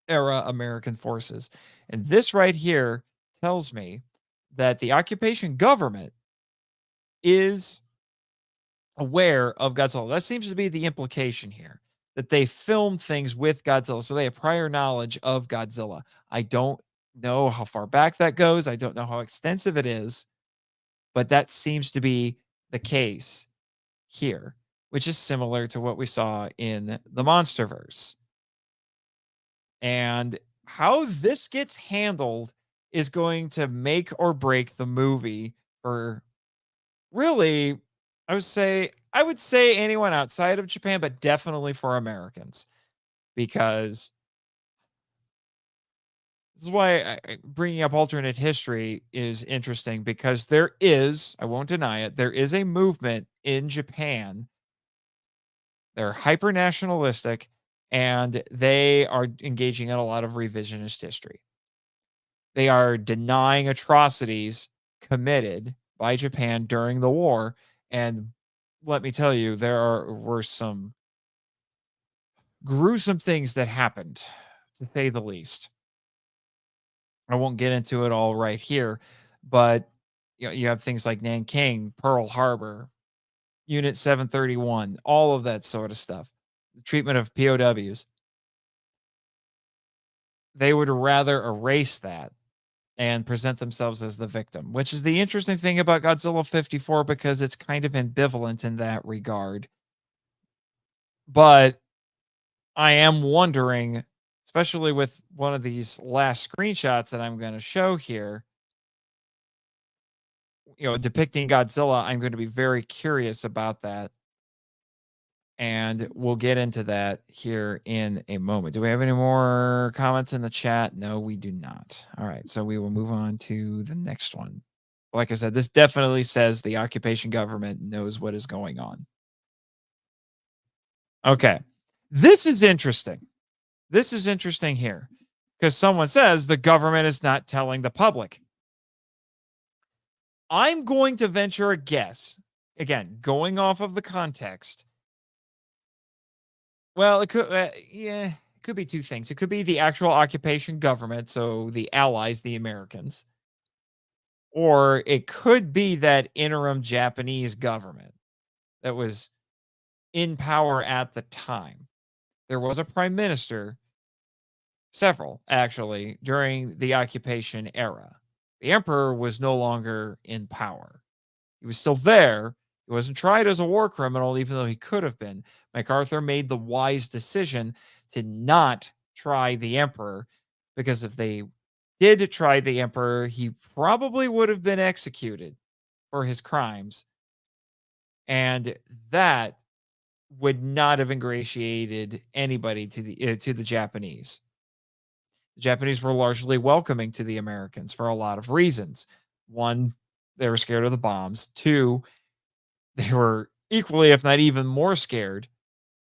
era American forces. And this right here tells me that the occupation government is aware of Godzilla. That seems to be the implication here, that they filmed things with Godzilla, so they have prior knowledge of Godzilla. I don't know how far back that goes. I don't know how extensive it is, but that seems to be the case here, which is similar to what we saw in the Monsterverse. And how this gets handled is going to make or break the movie for really, I would say anyone outside of Japan, but definitely for Americans, because this is why bringing up alternate history is interesting, because there is, I won't deny it, there is a movement in Japan. They're hyper nationalistic and they are engaging in a lot of revisionist history. They are denying atrocities committed by Japan during the war. And let me tell you, were some gruesome things that happened, to say the least. I won't get into it all right here, but you have things like Nanking, Pearl Harbor, Unit 731, all of that sort of stuff. The treatment of POWs. They would rather erase that and present themselves as the victim, which is the interesting thing about Godzilla 54, because it's kind of ambivalent in that regard. But I am wondering, especially with one of these last screenshots that I'm going to show here, depicting Godzilla, I'm going to be very curious about that. And we'll get into that here in a moment. Do we have any more comments in the chat? No, we do not. All right, so we will move on to the next one. Like I said, this definitely says the occupation government knows what is going on. Okay, this is interesting. This is interesting here, because someone says the government is not telling the public. I'm going to venture a guess, again, going off of the context. Well, it could, it could be two things. It could be the actual occupation government, so the Allies, the Americans, or it could be that interim Japanese government that was in power at the time. There was a prime minister, several actually, during the occupation era. The emperor was no longer in power. He was still there. He wasn't tried as a war criminal, even though he could have been. MacArthur made the wise decision to not try the emperor, because if they did try the emperor, he probably would have been executed for his crimes. And that would not have ingratiated anybody to the Japanese. The Japanese were largely welcoming to the Americans for a lot of reasons. One, they were scared of the bombs. Two, they were equally, if not even more scared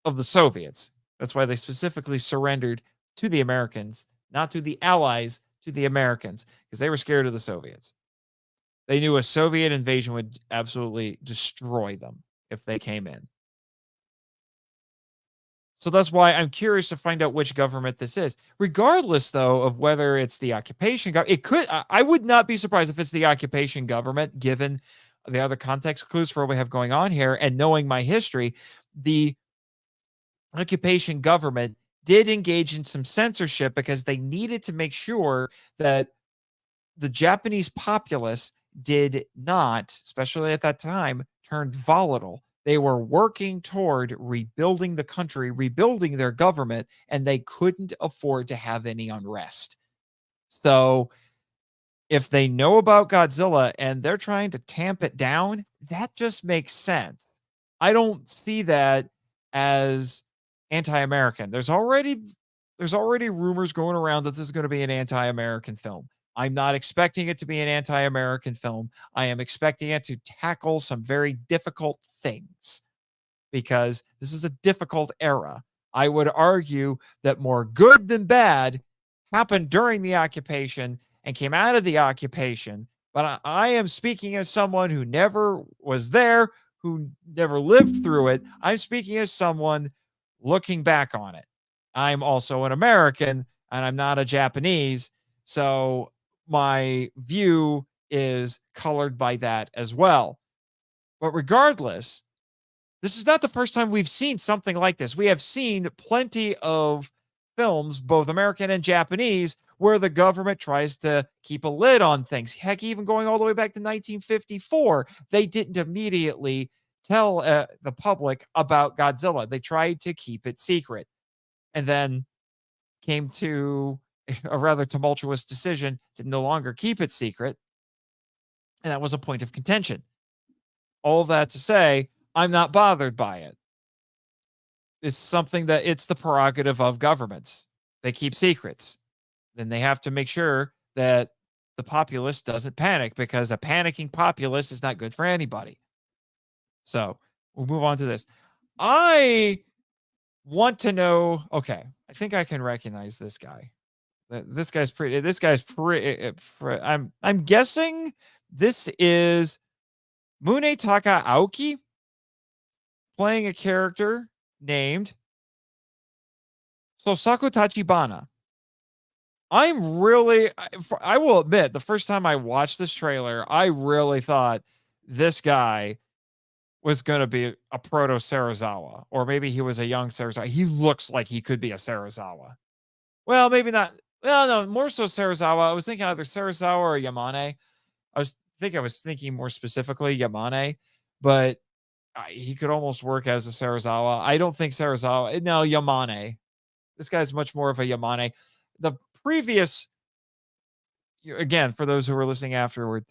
of the Soviets. That's why they specifically surrendered to the Americans, not to the Allies, to the Americans, because they were scared of the Soviets. They knew a Soviet invasion would absolutely destroy them if they came in. So that's why I'm curious to find out which government this is. Regardless, though, of whether it's the occupation government, I would not be surprised if it's the occupation government, given the other context clues for what we have going on here. And knowing my history, the occupation government did engage in some censorship because they needed to make sure that the Japanese populace did not, especially at that time, turn volatile. They were working toward rebuilding the country, rebuilding their government, and they couldn't afford to have any unrest. So if they know about Godzilla and they're trying to tamp it down, that just makes sense. I don't see that as anti-American. There's already rumors going around that this is going to be an anti-American film. I'm not expecting it to be an anti-American film. I am expecting it to tackle some very difficult things because this is a difficult era. I would argue that more good than bad happened during the occupation and came out of the occupation. But I am speaking as someone who never was there, who never lived through it. I'm speaking as someone looking back on it. I'm also an American and I'm not a Japanese. So my view is colored by that as well. But regardless, this is not the first time we've seen something like this. We have seen plenty of films, both American and Japanese, where the government tries to keep a lid on things. Heck, even going all the way back to 1954, they didn't immediately tell the public about Godzilla. They tried to keep it secret and then came to a rather tumultuous decision to no longer keep it secret. And that was a point of contention. All of that to say, I'm not bothered by it. It's something that it's the prerogative of governments. They keep secrets. Then they have to make sure that the populace doesn't panic because a panicking populace is not good for anybody. So we'll move on to this. I want to know. Okay, I think I can recognize this guy. This guy's pretty. This guy's pretty. I'm guessing this is Munetaka Aoki playing a character named Sosaku Tachibana. I will admit, the first time I watched this trailer, I really thought this guy was going to be a proto Serizawa, or maybe he was a young Serizawa. He looks like he could be a Serizawa. Well, maybe not. Well, no, more so Serizawa. I was thinking either Serizawa or Yamane. I was thinking more specifically Yamane, but he could almost work as a Serizawa. I don't think Serizawa. No, Yamane. This guy's much more of a Yamane. The previous, again, for those who were listening afterward,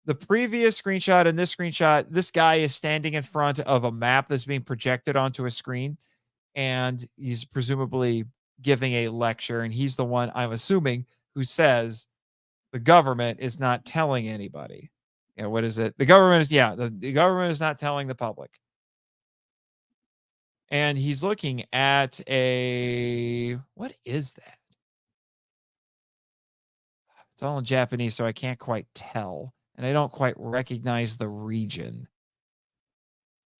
the previous screenshot and this screenshot, this guy is standing in front of a map that's being projected onto a screen, and he's presumably giving a lecture, and he's the one, I'm assuming, who says the government is not telling anybody. Yeah, what is it? The government is, the government is not telling the public. And he's looking at what is that? It's all in Japanese, so I can't quite tell. And I don't quite recognize the region.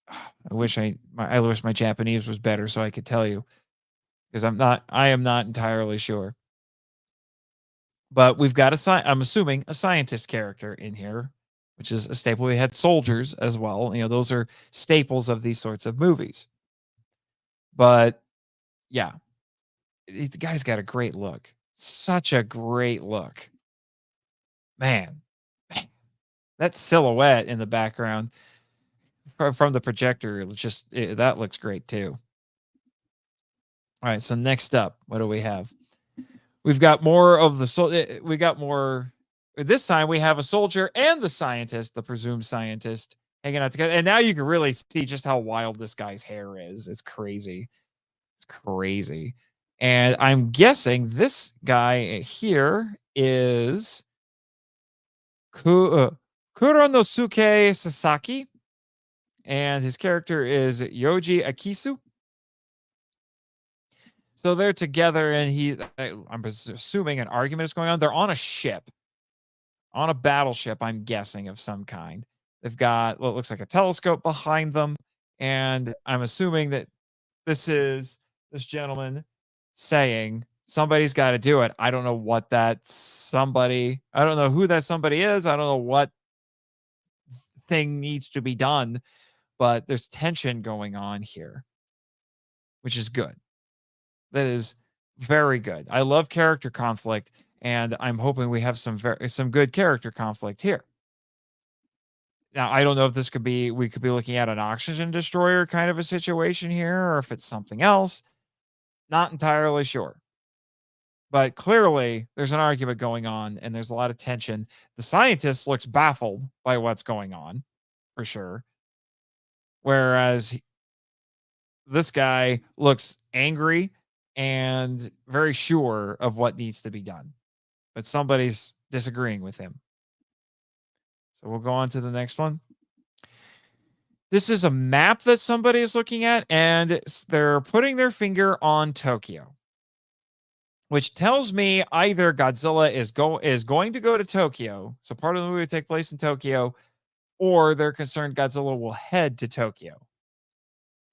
I wish my Japanese was better so I could tell you, because I am not entirely sure. But we've got I'm assuming a scientist character in here, which is a staple. We had soldiers as well. Those are staples of these sorts of movies. But yeah, the guy's got a great look. Such a great look. Man, that silhouette in the background from the projector, that looks great too. All right, so next up, what do we have? We've got more of the we got more. This time we have a soldier and the scientist, the presumed scientist, hanging out together. And now you can really see just how wild this guy's hair is. It's crazy. It's crazy. And I'm guessing this guy here is Kuronosuke Sasaki. And his character is Yoji Akisu. So they're together, and I'm assuming an argument is going on. They're on a ship, on a battleship, I'm guessing, of some kind. They've got what looks like a telescope behind them, and I'm assuming that this is this gentleman saying somebody's got to do it. I don't know what I don't know who that somebody is. I don't know what thing needs to be done, but there's tension going on here, which is good. That is very good. I love character conflict, and I'm hoping we have some good character conflict here. Now, I don't know if we could be looking at an oxygen destroyer kind of a situation here, or if it's something else. Not entirely sure. But clearly, there's an argument going on and there's a lot of tension. The scientist looks baffled by what's going on, for sure. Whereas this guy looks angry and very sure of what needs to be done. But somebody's disagreeing with him. So we'll go on to the next one. This is a map that somebody is looking at, and they're putting their finger on Tokyo, which tells me either Godzilla is going to go to Tokyo, so part of the movie will take place in Tokyo, or they're concerned Godzilla will head to Tokyo.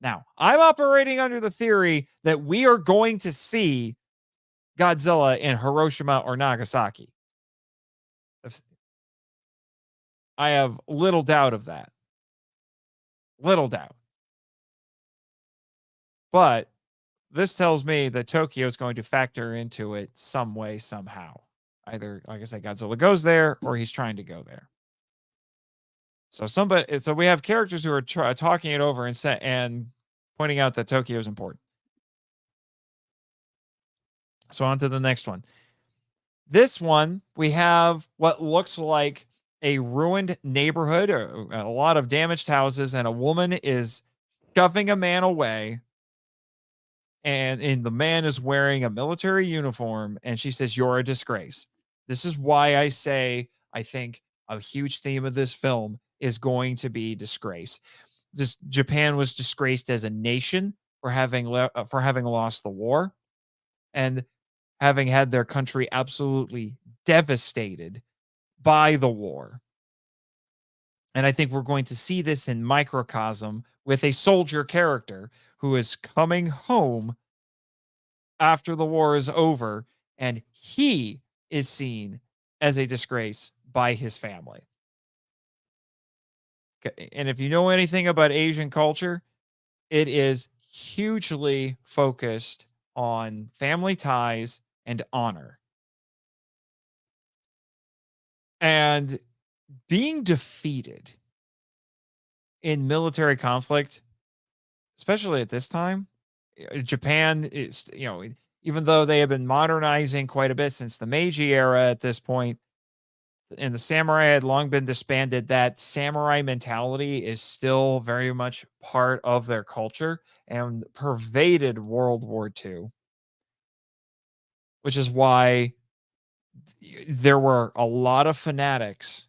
Now, I'm operating under the theory that we are going to see Godzilla in Hiroshima or Nagasaki. I have little doubt of that. Little doubt. But this tells me that Tokyo is going to factor into it some way, somehow. Either, like I said, Godzilla goes there or he's trying to go there. So we have characters who are talking it over and pointing out that Tokyo is important. So on to the next one. This one, we have what looks like a ruined neighborhood, a lot of damaged houses, and a woman is shoving a man away. And the man is wearing a military uniform, and she says, "You're a disgrace." This is why I say I think a huge theme of this film is going to be disgrace. Japan was disgraced as a nation for having lost the war and having had their country absolutely devastated by the war. And I think we're going to see this in microcosm with a soldier character who is coming home after the war is over, and he is seen as a disgrace by his family. And if you know anything about Asian culture, it is hugely focused on family ties and honor. And being defeated in military conflict, especially at this time, Japan is, even though they have been modernizing quite a bit since the Meiji era at this point, and the samurai had long been disbanded, that samurai mentality is still very much part of their culture and pervaded World War II, which is why there were a lot of fanatics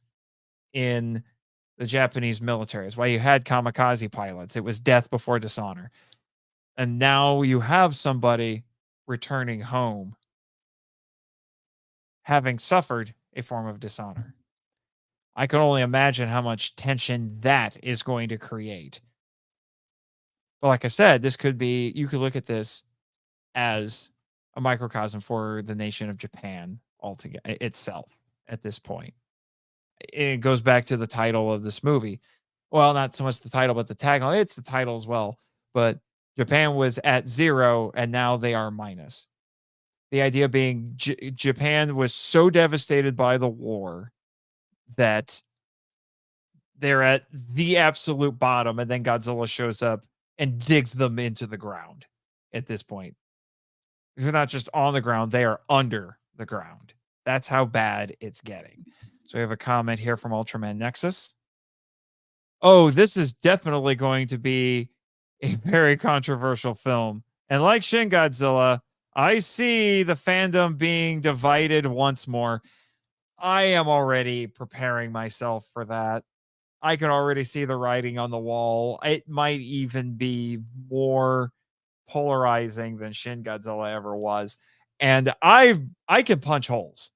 in the Japanese military. It's why you had kamikaze pilots. It was death before dishonor. And now you have somebody returning home having suffered a form of dishonor. I can only imagine how much tension that is going to create. But like I said, you could look at this as a microcosm for the nation of Japan altogether itself at this point. It goes back to the title of this movie. Well, not so much the title, but the tagline. It's the title as well. But Japan was at zero and now they are minus. The idea being Japan was so devastated by the war that they're at the absolute bottom, and then Godzilla shows up and digs them into the ground at this point. They're not just on the ground, they are under the ground. That's how bad it's getting. So we have a comment here from Ultraman Nexus. Oh, this is definitely going to be a very controversial film. And like Shin Godzilla, I see the fandom being divided once more. I am already preparing myself for that. I can already see the writing on the wall. It might even be more polarizing than Shin Godzilla ever was. And I can punch holes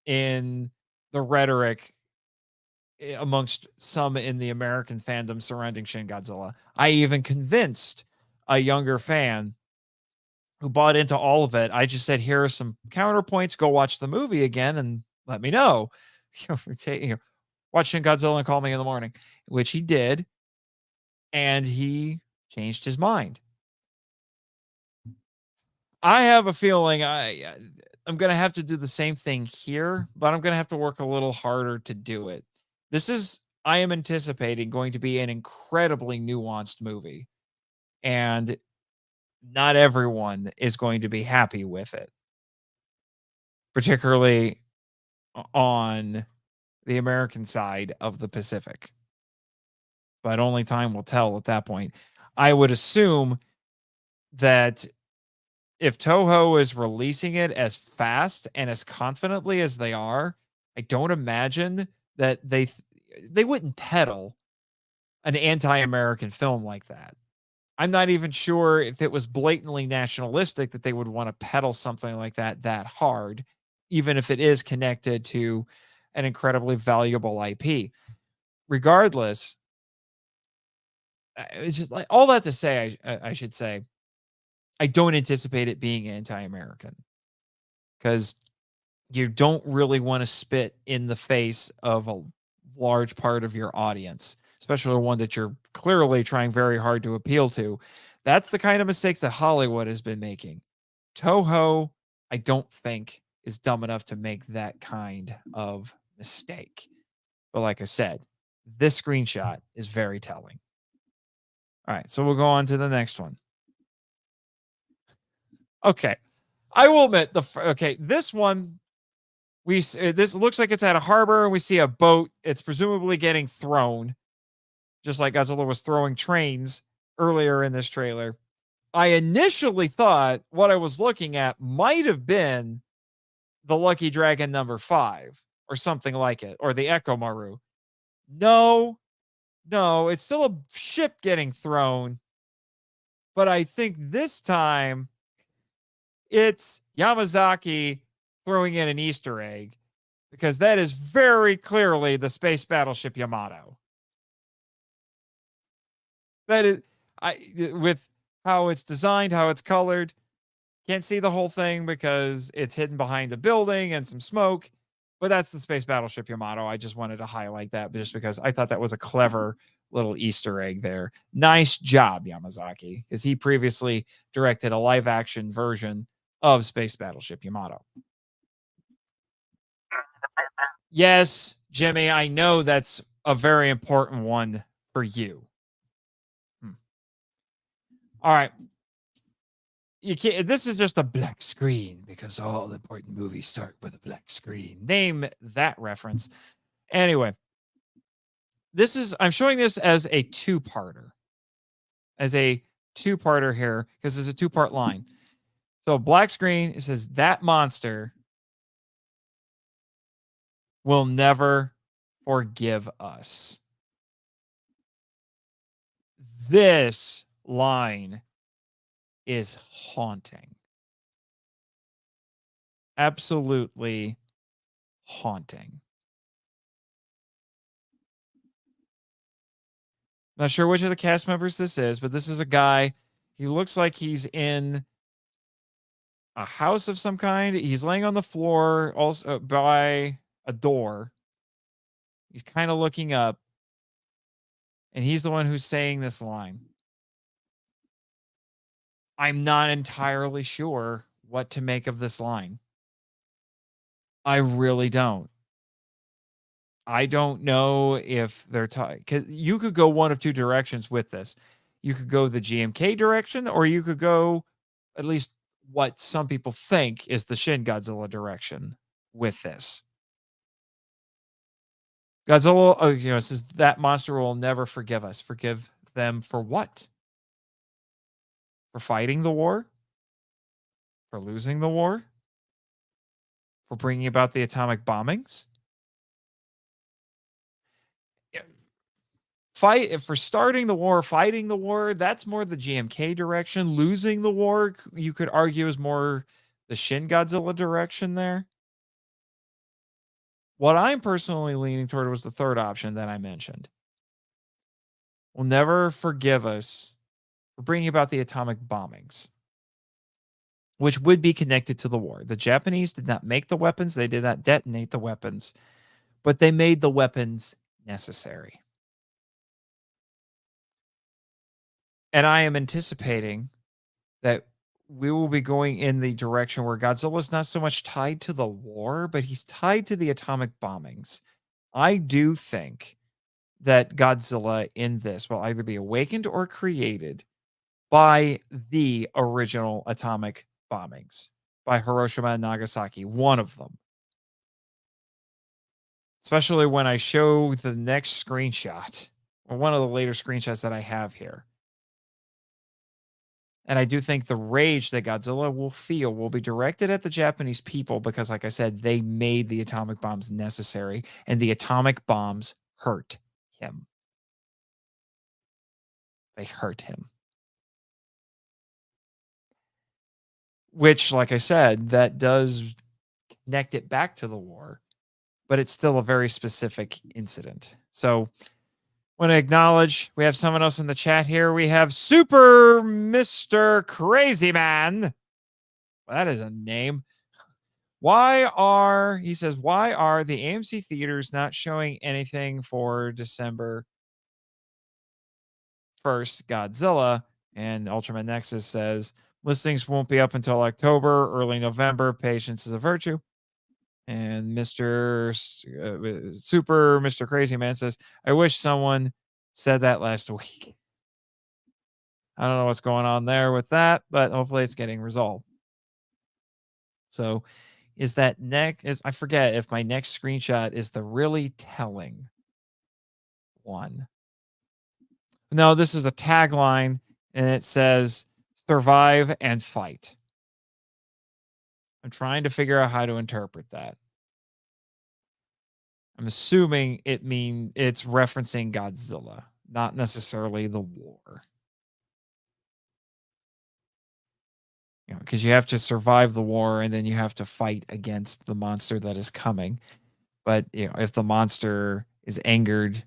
in the rhetoric amongst some in the American fandom surrounding Shin Godzilla. I even convinced a younger fan who bought into all of it. I just said, here are some counterpoints. Go watch the movie again and let me know. Watch Shin Godzilla and call me in the morning, which he did. And he changed his mind. I have a feeling I'm going to have to do the same thing here, but I'm going to have to work a little harder to do it. This is I am anticipating going to be an incredibly nuanced movie, and not everyone is going to be happy with it, particularly on the American side of the Pacific. But only time will tell at that point. I would assume that if Toho is releasing it as fast and as confidently as they are, I don't imagine that they wouldn't peddle an anti-American film like that. I'm not even sure if it was blatantly nationalistic that they would want to peddle something like that hard, even if it is connected to an incredibly valuable IP. Regardless, it's just like all that to say, I should say, I don't anticipate it being anti-American because you don't really want to spit in the face of a large part of your audience, especially one that you're clearly trying very hard to appeal to. That's the kind of mistakes that Hollywood has been making. Toho, I don't think, is dumb enough to make that kind of mistake. But like I said, this screenshot is very telling. All right, so we'll go on to the next one. Okay. I will admit this one this looks like it's at a harbor and we see a boat. It's presumably getting thrown, just like Godzilla was throwing trains earlier in this trailer. I initially thought what I was looking at might have been the Lucky Dragon number 5 or something like it, or the Echo Maru. No, it's still a ship getting thrown. But I think this time it's Yamazaki throwing in an Easter egg, because that is very clearly the space battleship Yamato. That is, with how it's designed, how it's colored, can't see the whole thing because it's hidden behind a building and some smoke, but that's the space battleship Yamato. I just wanted to highlight that just because I thought that was a clever little Easter egg there. Nice job, Yamazaki, because he previously directed a live action version of Space Battleship Yamato. Yes, Jimmy, I know that's a very important one for you. All right. You can't, this is just a black screen because all important movies start with a black screen. Name that reference. Anyway, I'm showing this as a two-parter. As a two-parter here, because it's a two-part line. So black screen, it says that monster will never forgive us. This line is haunting. Absolutely haunting. Not sure which of the cast members this is, but this is a guy. He looks like he's in a house of some kind. He's laying on the floor also by a door. He's kind of looking up. And he's the one who's saying this line. I'm not entirely sure what to make of this line. I really don't. I don't know if they're talking, because you could go one of two directions with this. You could go the GMK direction, or you could go at least what some people think is the Shin Godzilla direction with this. Godzilla, it says that monster will never forgive us. Forgive them for what? For fighting the war? For losing the war? For bringing about the atomic bombings? For starting the war, fighting the war, that's more the GMK direction. Losing the war, you could argue, is more the Shin Godzilla direction there. What I'm personally leaning toward was the third option that I mentioned. Will never forgive us for bringing about the atomic bombings, which would be connected to the war. The Japanese did not make the weapons, they did not detonate the weapons, but they made the weapons necessary. And I am anticipating that we will be going in the direction where Godzilla's not so much tied to the war, but he's tied to the atomic bombings. I do think that Godzilla in this will either be awakened or created by the original atomic bombings by Hiroshima and Nagasaki, one of them. Especially when I show the next screenshot, or one of the later screenshots that I have here. And I do think the rage that Godzilla will feel will be directed at the Japanese people because, like I said, they made the atomic bombs necessary, and the atomic bombs hurt him. They hurt him. Which, like I said, that does connect it back to the war, but it's still a very specific incident. So, want to acknowledge we have someone else in the chat here. We have Super Mr. Crazy Man. Well, that is a name. He says, why are the AMC theaters not showing anything for December 1st Godzilla? And Ultraman Nexus says, listings won't be up until October, early November. Patience is a virtue. And Super Mr. Crazy Man says, I wish someone said that last week. I don't know what's going on there with that, but hopefully it's getting resolved. So is that I forget if my next screenshot is the really telling one. No, this is a tagline and it says survive and fight. I'm trying to figure out how to interpret that. I'm assuming it's referencing Godzilla, not necessarily the war. Because you have to survive the war and then you have to fight against the monster that is coming. But if the monster is angered,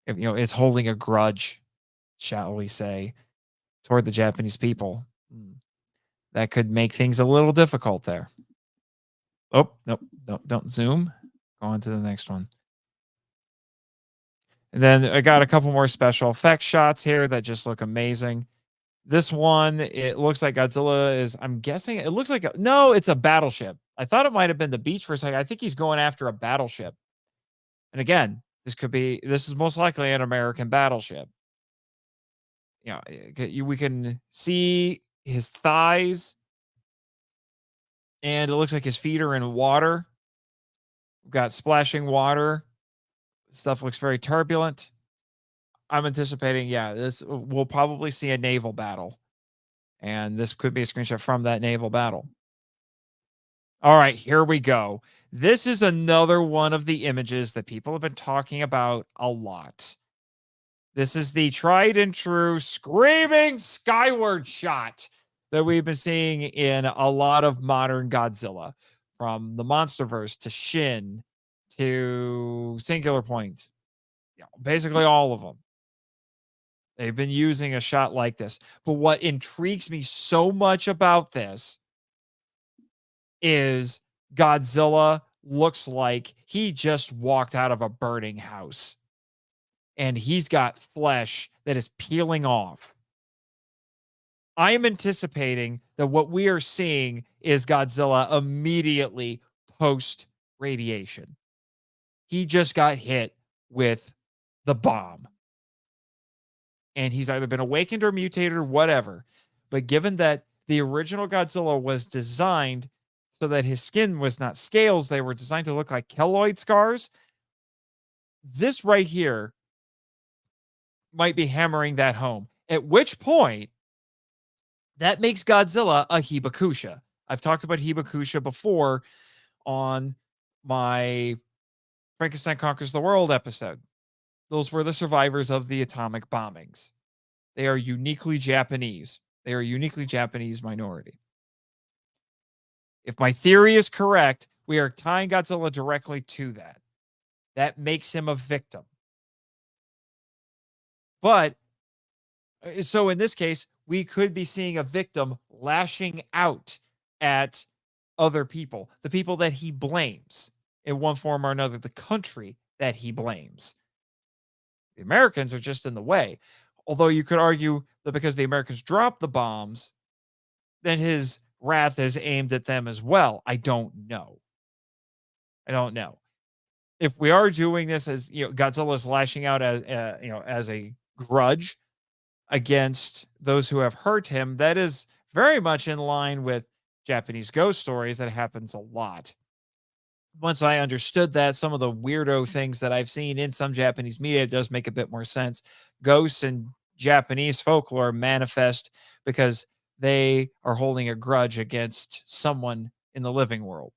if is holding a grudge, shall we say, toward the Japanese people, that could make things a little difficult there. Oh, nope, don't zoom. Go on to the next one. And then I got a couple more special effects shots here that just look amazing. This one, it looks like Godzilla is, I'm guessing, it looks like, no, it's a battleship. I thought it might have been the beach for a second. I think he's going after a battleship. And again, this is most likely an American battleship. We can see his thighs, and it looks like his feet are in water. We've got splashing water. Stuff looks very turbulent. I'm anticipating, we'll probably see a naval battle. And this could be a screenshot from that naval battle. All right, here we go. This is another one of the images that people have been talking about a lot. This is the tried and true screaming skyward shot that we've been seeing in a lot of modern Godzilla, from the MonsterVerse to Shin to Singular Point. Basically all of them. They've been using a shot like this. But what intrigues me so much about this is Godzilla looks like he just walked out of a burning house. And he's got flesh that is peeling off. I am anticipating that what we are seeing is Godzilla immediately post radiation. He just got hit with the bomb. And he's either been awakened or mutated or whatever. But given that the original Godzilla was designed so that his skin was not scales, they were designed to look like keloid scars. This right here might be hammering that home. At which point, that makes Godzilla a Hibakusha. I've talked about Hibakusha before on my Frankenstein Conquers the World episode. Those were the survivors of the atomic bombings. They are uniquely Japanese. They are a uniquely Japanese minority. If my theory is correct, we are tying Godzilla directly to that. That makes him a victim. But, so in this case, we could be seeing a victim lashing out at other people, the people that he blames in one form or another, the country that he blames. The Americans are just in the way. Although you could argue that because the Americans dropped the bombs, then his wrath is aimed at them as well. I don't know. if we are doing this as, Godzilla's lashing out as, as a grudge against those who have hurt him, that is very much in line with Japanese ghost stories. That happens a lot. Once I understood that, some of the weirdo things that I've seen in some Japanese media, it does make a bit more sense. Ghosts in Japanese folklore manifest because they are holding a grudge against someone in the living world.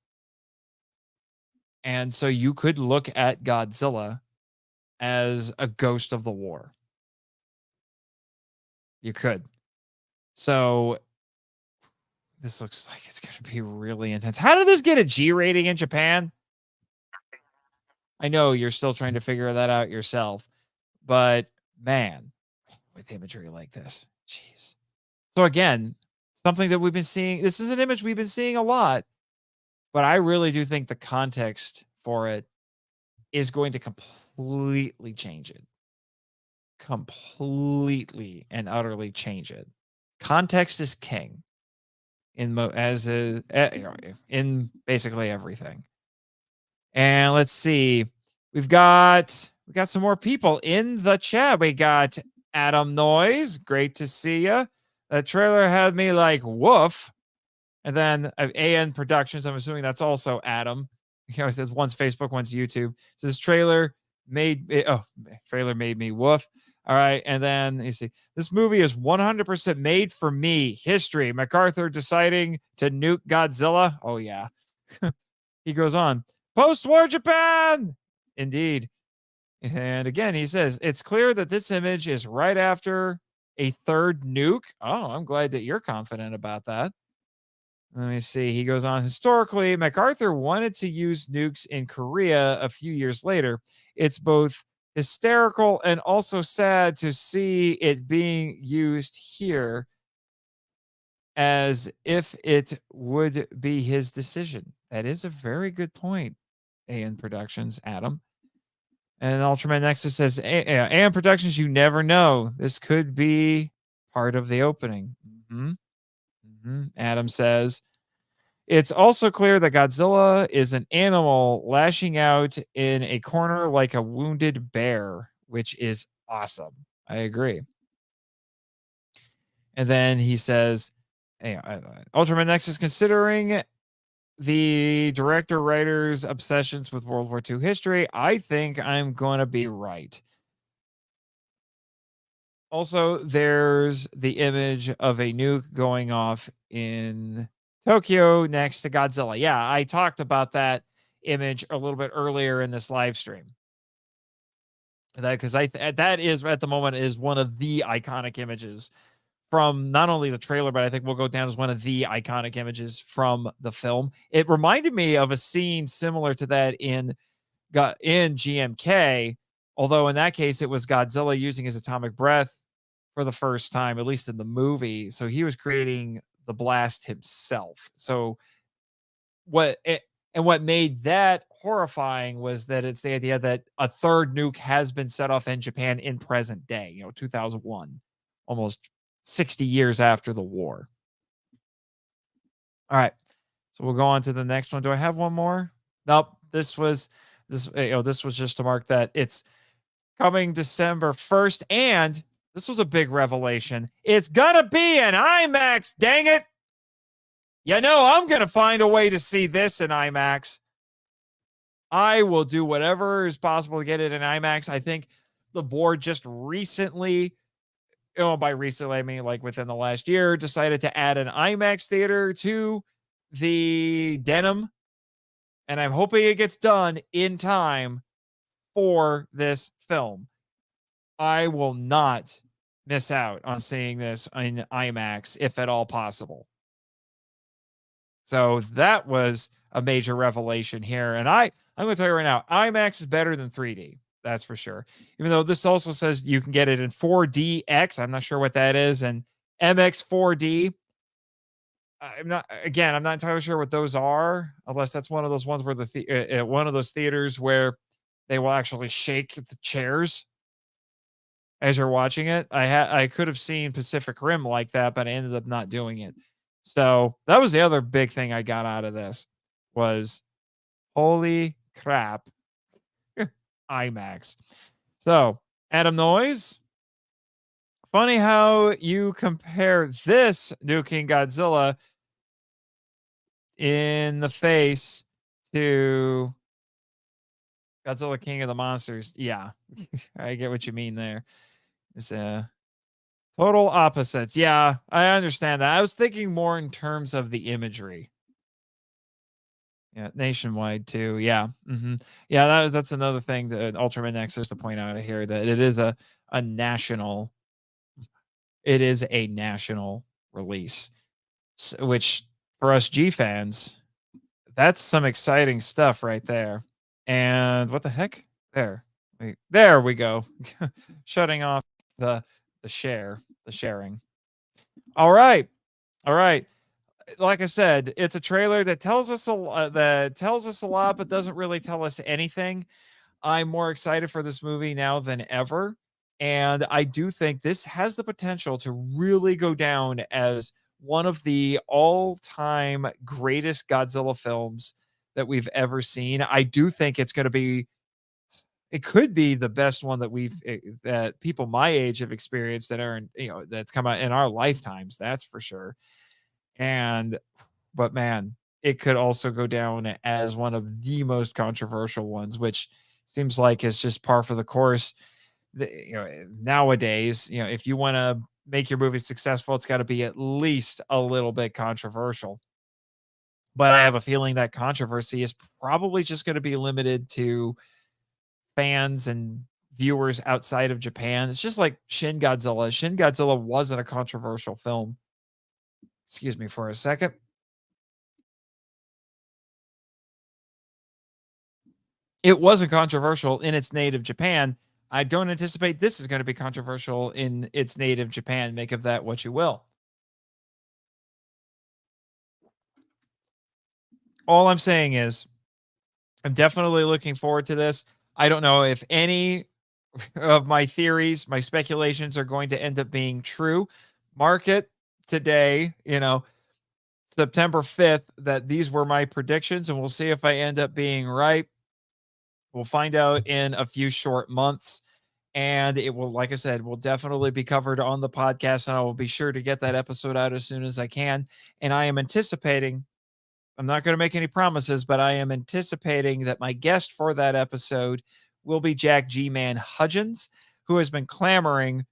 And so you could look at Godzilla as a ghost of the war. You could. So this looks like it's going to be really intense. How did this get a G rating in Japan? I know you're still trying to figure that out yourself, but man, with imagery like this, jeez. So again, something that we've been seeing. This is an image we've been seeing a lot, but I really do think the context for it is going to completely change it. Completely and utterly change it. Context is king in basically everything. And let's see. We got some more people in the chat. We got Adam Noise. Great to see you. The trailer had me like woof. And then AN Productions. I'm assuming that's also Adam. It says one's Facebook, one's YouTube. It says trailer made me woof. All right. And then you see this movie is 100% made for me. History. MacArthur deciding to nuke Godzilla. Oh yeah. He goes on. Post-war Japan. Indeed. And again, he says, it's clear that this image is right after a third nuke. Oh, I'm glad that you're confident about that. Let me see. He goes on. Historically, MacArthur wanted to use nukes in Korea a few years later. It's both hysterical and also sad to see it being used here as if it would be his decision. That is a very good point, AN Productions, Adam. And Ultraman Nexus says, AN Productions, you never know. This could be part of the opening. Adam says, it's also clear that Godzilla is an animal lashing out in a corner like a wounded bear, which is awesome. I agree. And then he says, Ultraman Nexus, considering the director writer's obsessions with World War II history, I think I'm going to be right. Also, there's the image of a nuke going off in Tokyo next to Godzilla. Yeah, I talked about that image a little bit earlier in this live stream. That because that is at the moment is one of the iconic images from not only the trailer, but I think will go down as one of the iconic images from the film. It reminded me of a scene similar to that in GMK, although in that case it was Godzilla using his atomic breath for the first time, at least in the movie. So he was creating the blast himself. So what made that horrifying was that it's the idea that a third nuke has been set off in Japan in present day, 2001, almost 60 years after the war. All right. So we'll go on to the next one. Do I have one more? Nope. This was just to mark that it's coming December 1st. And this was a big revelation. It's gonna be an IMAX, dang it. I'm gonna find a way to see this in IMAX. I will do whatever is possible to get it in IMAX. I think the board just recently, by recently, I mean like within the last year, decided to add an IMAX theater to the denim. And I'm hoping it gets done in time for this film. I will not miss out on seeing this in IMAX if at all possible. So that was a major revelation here. And I'm going to tell you right now, IMAX is better than 3D. That's for sure. Even though this also says you can get it in 4DX. I'm not sure what that is. And MX 4D. I'm not entirely sure what those are, unless that's one of those ones where one of those theaters where they will actually shake the chairs as you're watching it. I could have seen Pacific Rim like that, but I ended up not doing it. So that was the other big thing I got out of this was, holy crap. IMAX. So, Adam Noyes, funny how you compare this new King Godzilla in the face to Godzilla King of the Monsters. Yeah, I get what you mean there. It's total opposites. Yeah, I understand that. I was thinking more in terms of the imagery. Yeah, nationwide too. Yeah. Yeah, that's another thing that Ultraman Nexus to point out here that a national it is a national release, which for us G fans, that's some exciting stuff right there. And what the heck? There we go. Shutting off the the sharing. All right. All right. Like I said, it's a trailer that tells us a lot, but doesn't really tell us anything. I'm more excited for this movie now than ever, and I do think this has the potential to really go down as one of the all-time greatest Godzilla films that we've ever seen. I do think it could be the best one that that people my age have experienced that are that's come out in our lifetimes. That's for sure. And but man, it could also go down as one of the most controversial ones, which seems like it's just par for the course. Nowadays, if you want to make your movie successful, it's got to be at least a little bit controversial. But I have a feeling that controversy is probably just going to be limited to fans and viewers outside of Japan. It's just like Shin Godzilla. Shin Godzilla wasn't a controversial film. Excuse me for a second. It wasn't controversial in its native Japan. I don't anticipate this is going to be controversial in its native Japan. Make of that what you will. All I'm saying is I'm definitely looking forward to this. I don't know if any of my theories, my speculations are going to end up being true. Mark it today, September 5th, that these were my predictions, and we'll see if I end up being right. We'll find out in a few short months. And it will, like I said, will definitely be covered on the podcast. And I will be sure to get that episode out as soon as I can. And I am anticipating, I'm not going to make any promises, but I am anticipating that my guest for that episode will be Jack G Man Hudgens, who has been clamoring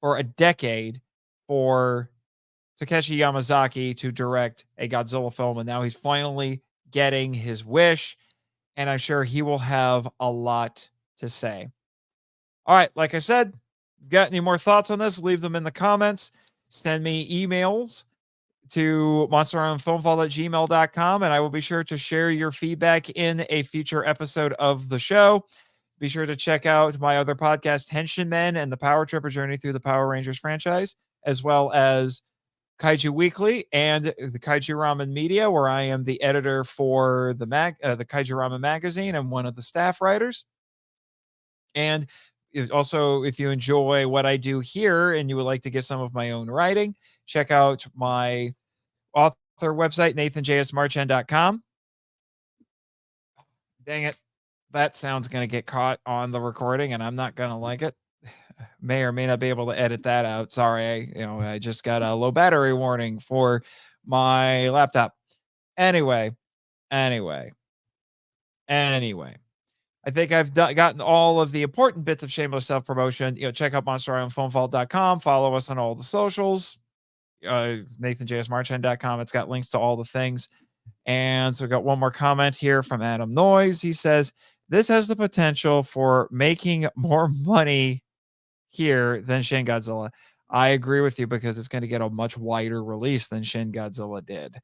for a decade for Takeshi Yamazaki to direct a Godzilla film. And now he's finally getting his wish. And I'm sure he will have a lot to say. All right, like I said, got any more thoughts on this? Leave them in the comments. Send me emails to monsterislandfilmvault@gmail.com, and I will be sure to share your feedback in a future episode of the show. Be sure to check out my other podcast, Henshin Men and the Power Tripper Journey Through the Power Rangers franchise, as well as Kaiju Weekly and the Kaiju Ramen Media, where I am the editor for the Kaiju Ramen magazine and one of the staff writers. And also, if you enjoy what I do here and you would like to get some of my own writing, check out my author website, nathanjsmarchand.com. Dang it. That sound's going to get caught on the recording and I'm not going to like it. May or may not be able to edit that out. Sorry. I just got a low battery warning for my laptop. Anyway. I think I've gotten all of the important bits of shameless self-promotion. Check out monsterislandfilmvault.com. Follow us on all the socials. NathanJSMarchand.com. It's got links to all the things. And so we got one more comment here from Adam Noyes. He says, this has the potential for making more money here than Shin Godzilla. I agree with you because it's going to get a much wider release than Shin Godzilla did.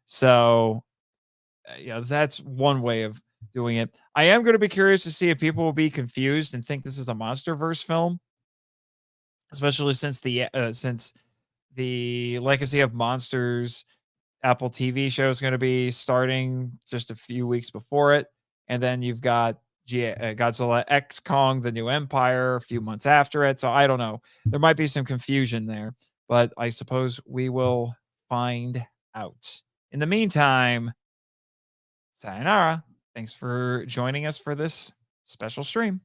So, that's one way of doing it. I am going to be curious to see if people will be confused and think this is a MonsterVerse film, especially since the Legacy of Monsters Apple TV show is going to be starting just a few weeks before it, and then you've got Godzilla X Kong: The New Empire a few months after it. So I don't know. There might be some confusion there, but I suppose we will find out. In the meantime, sayonara. Thanks for joining us for this Special stream.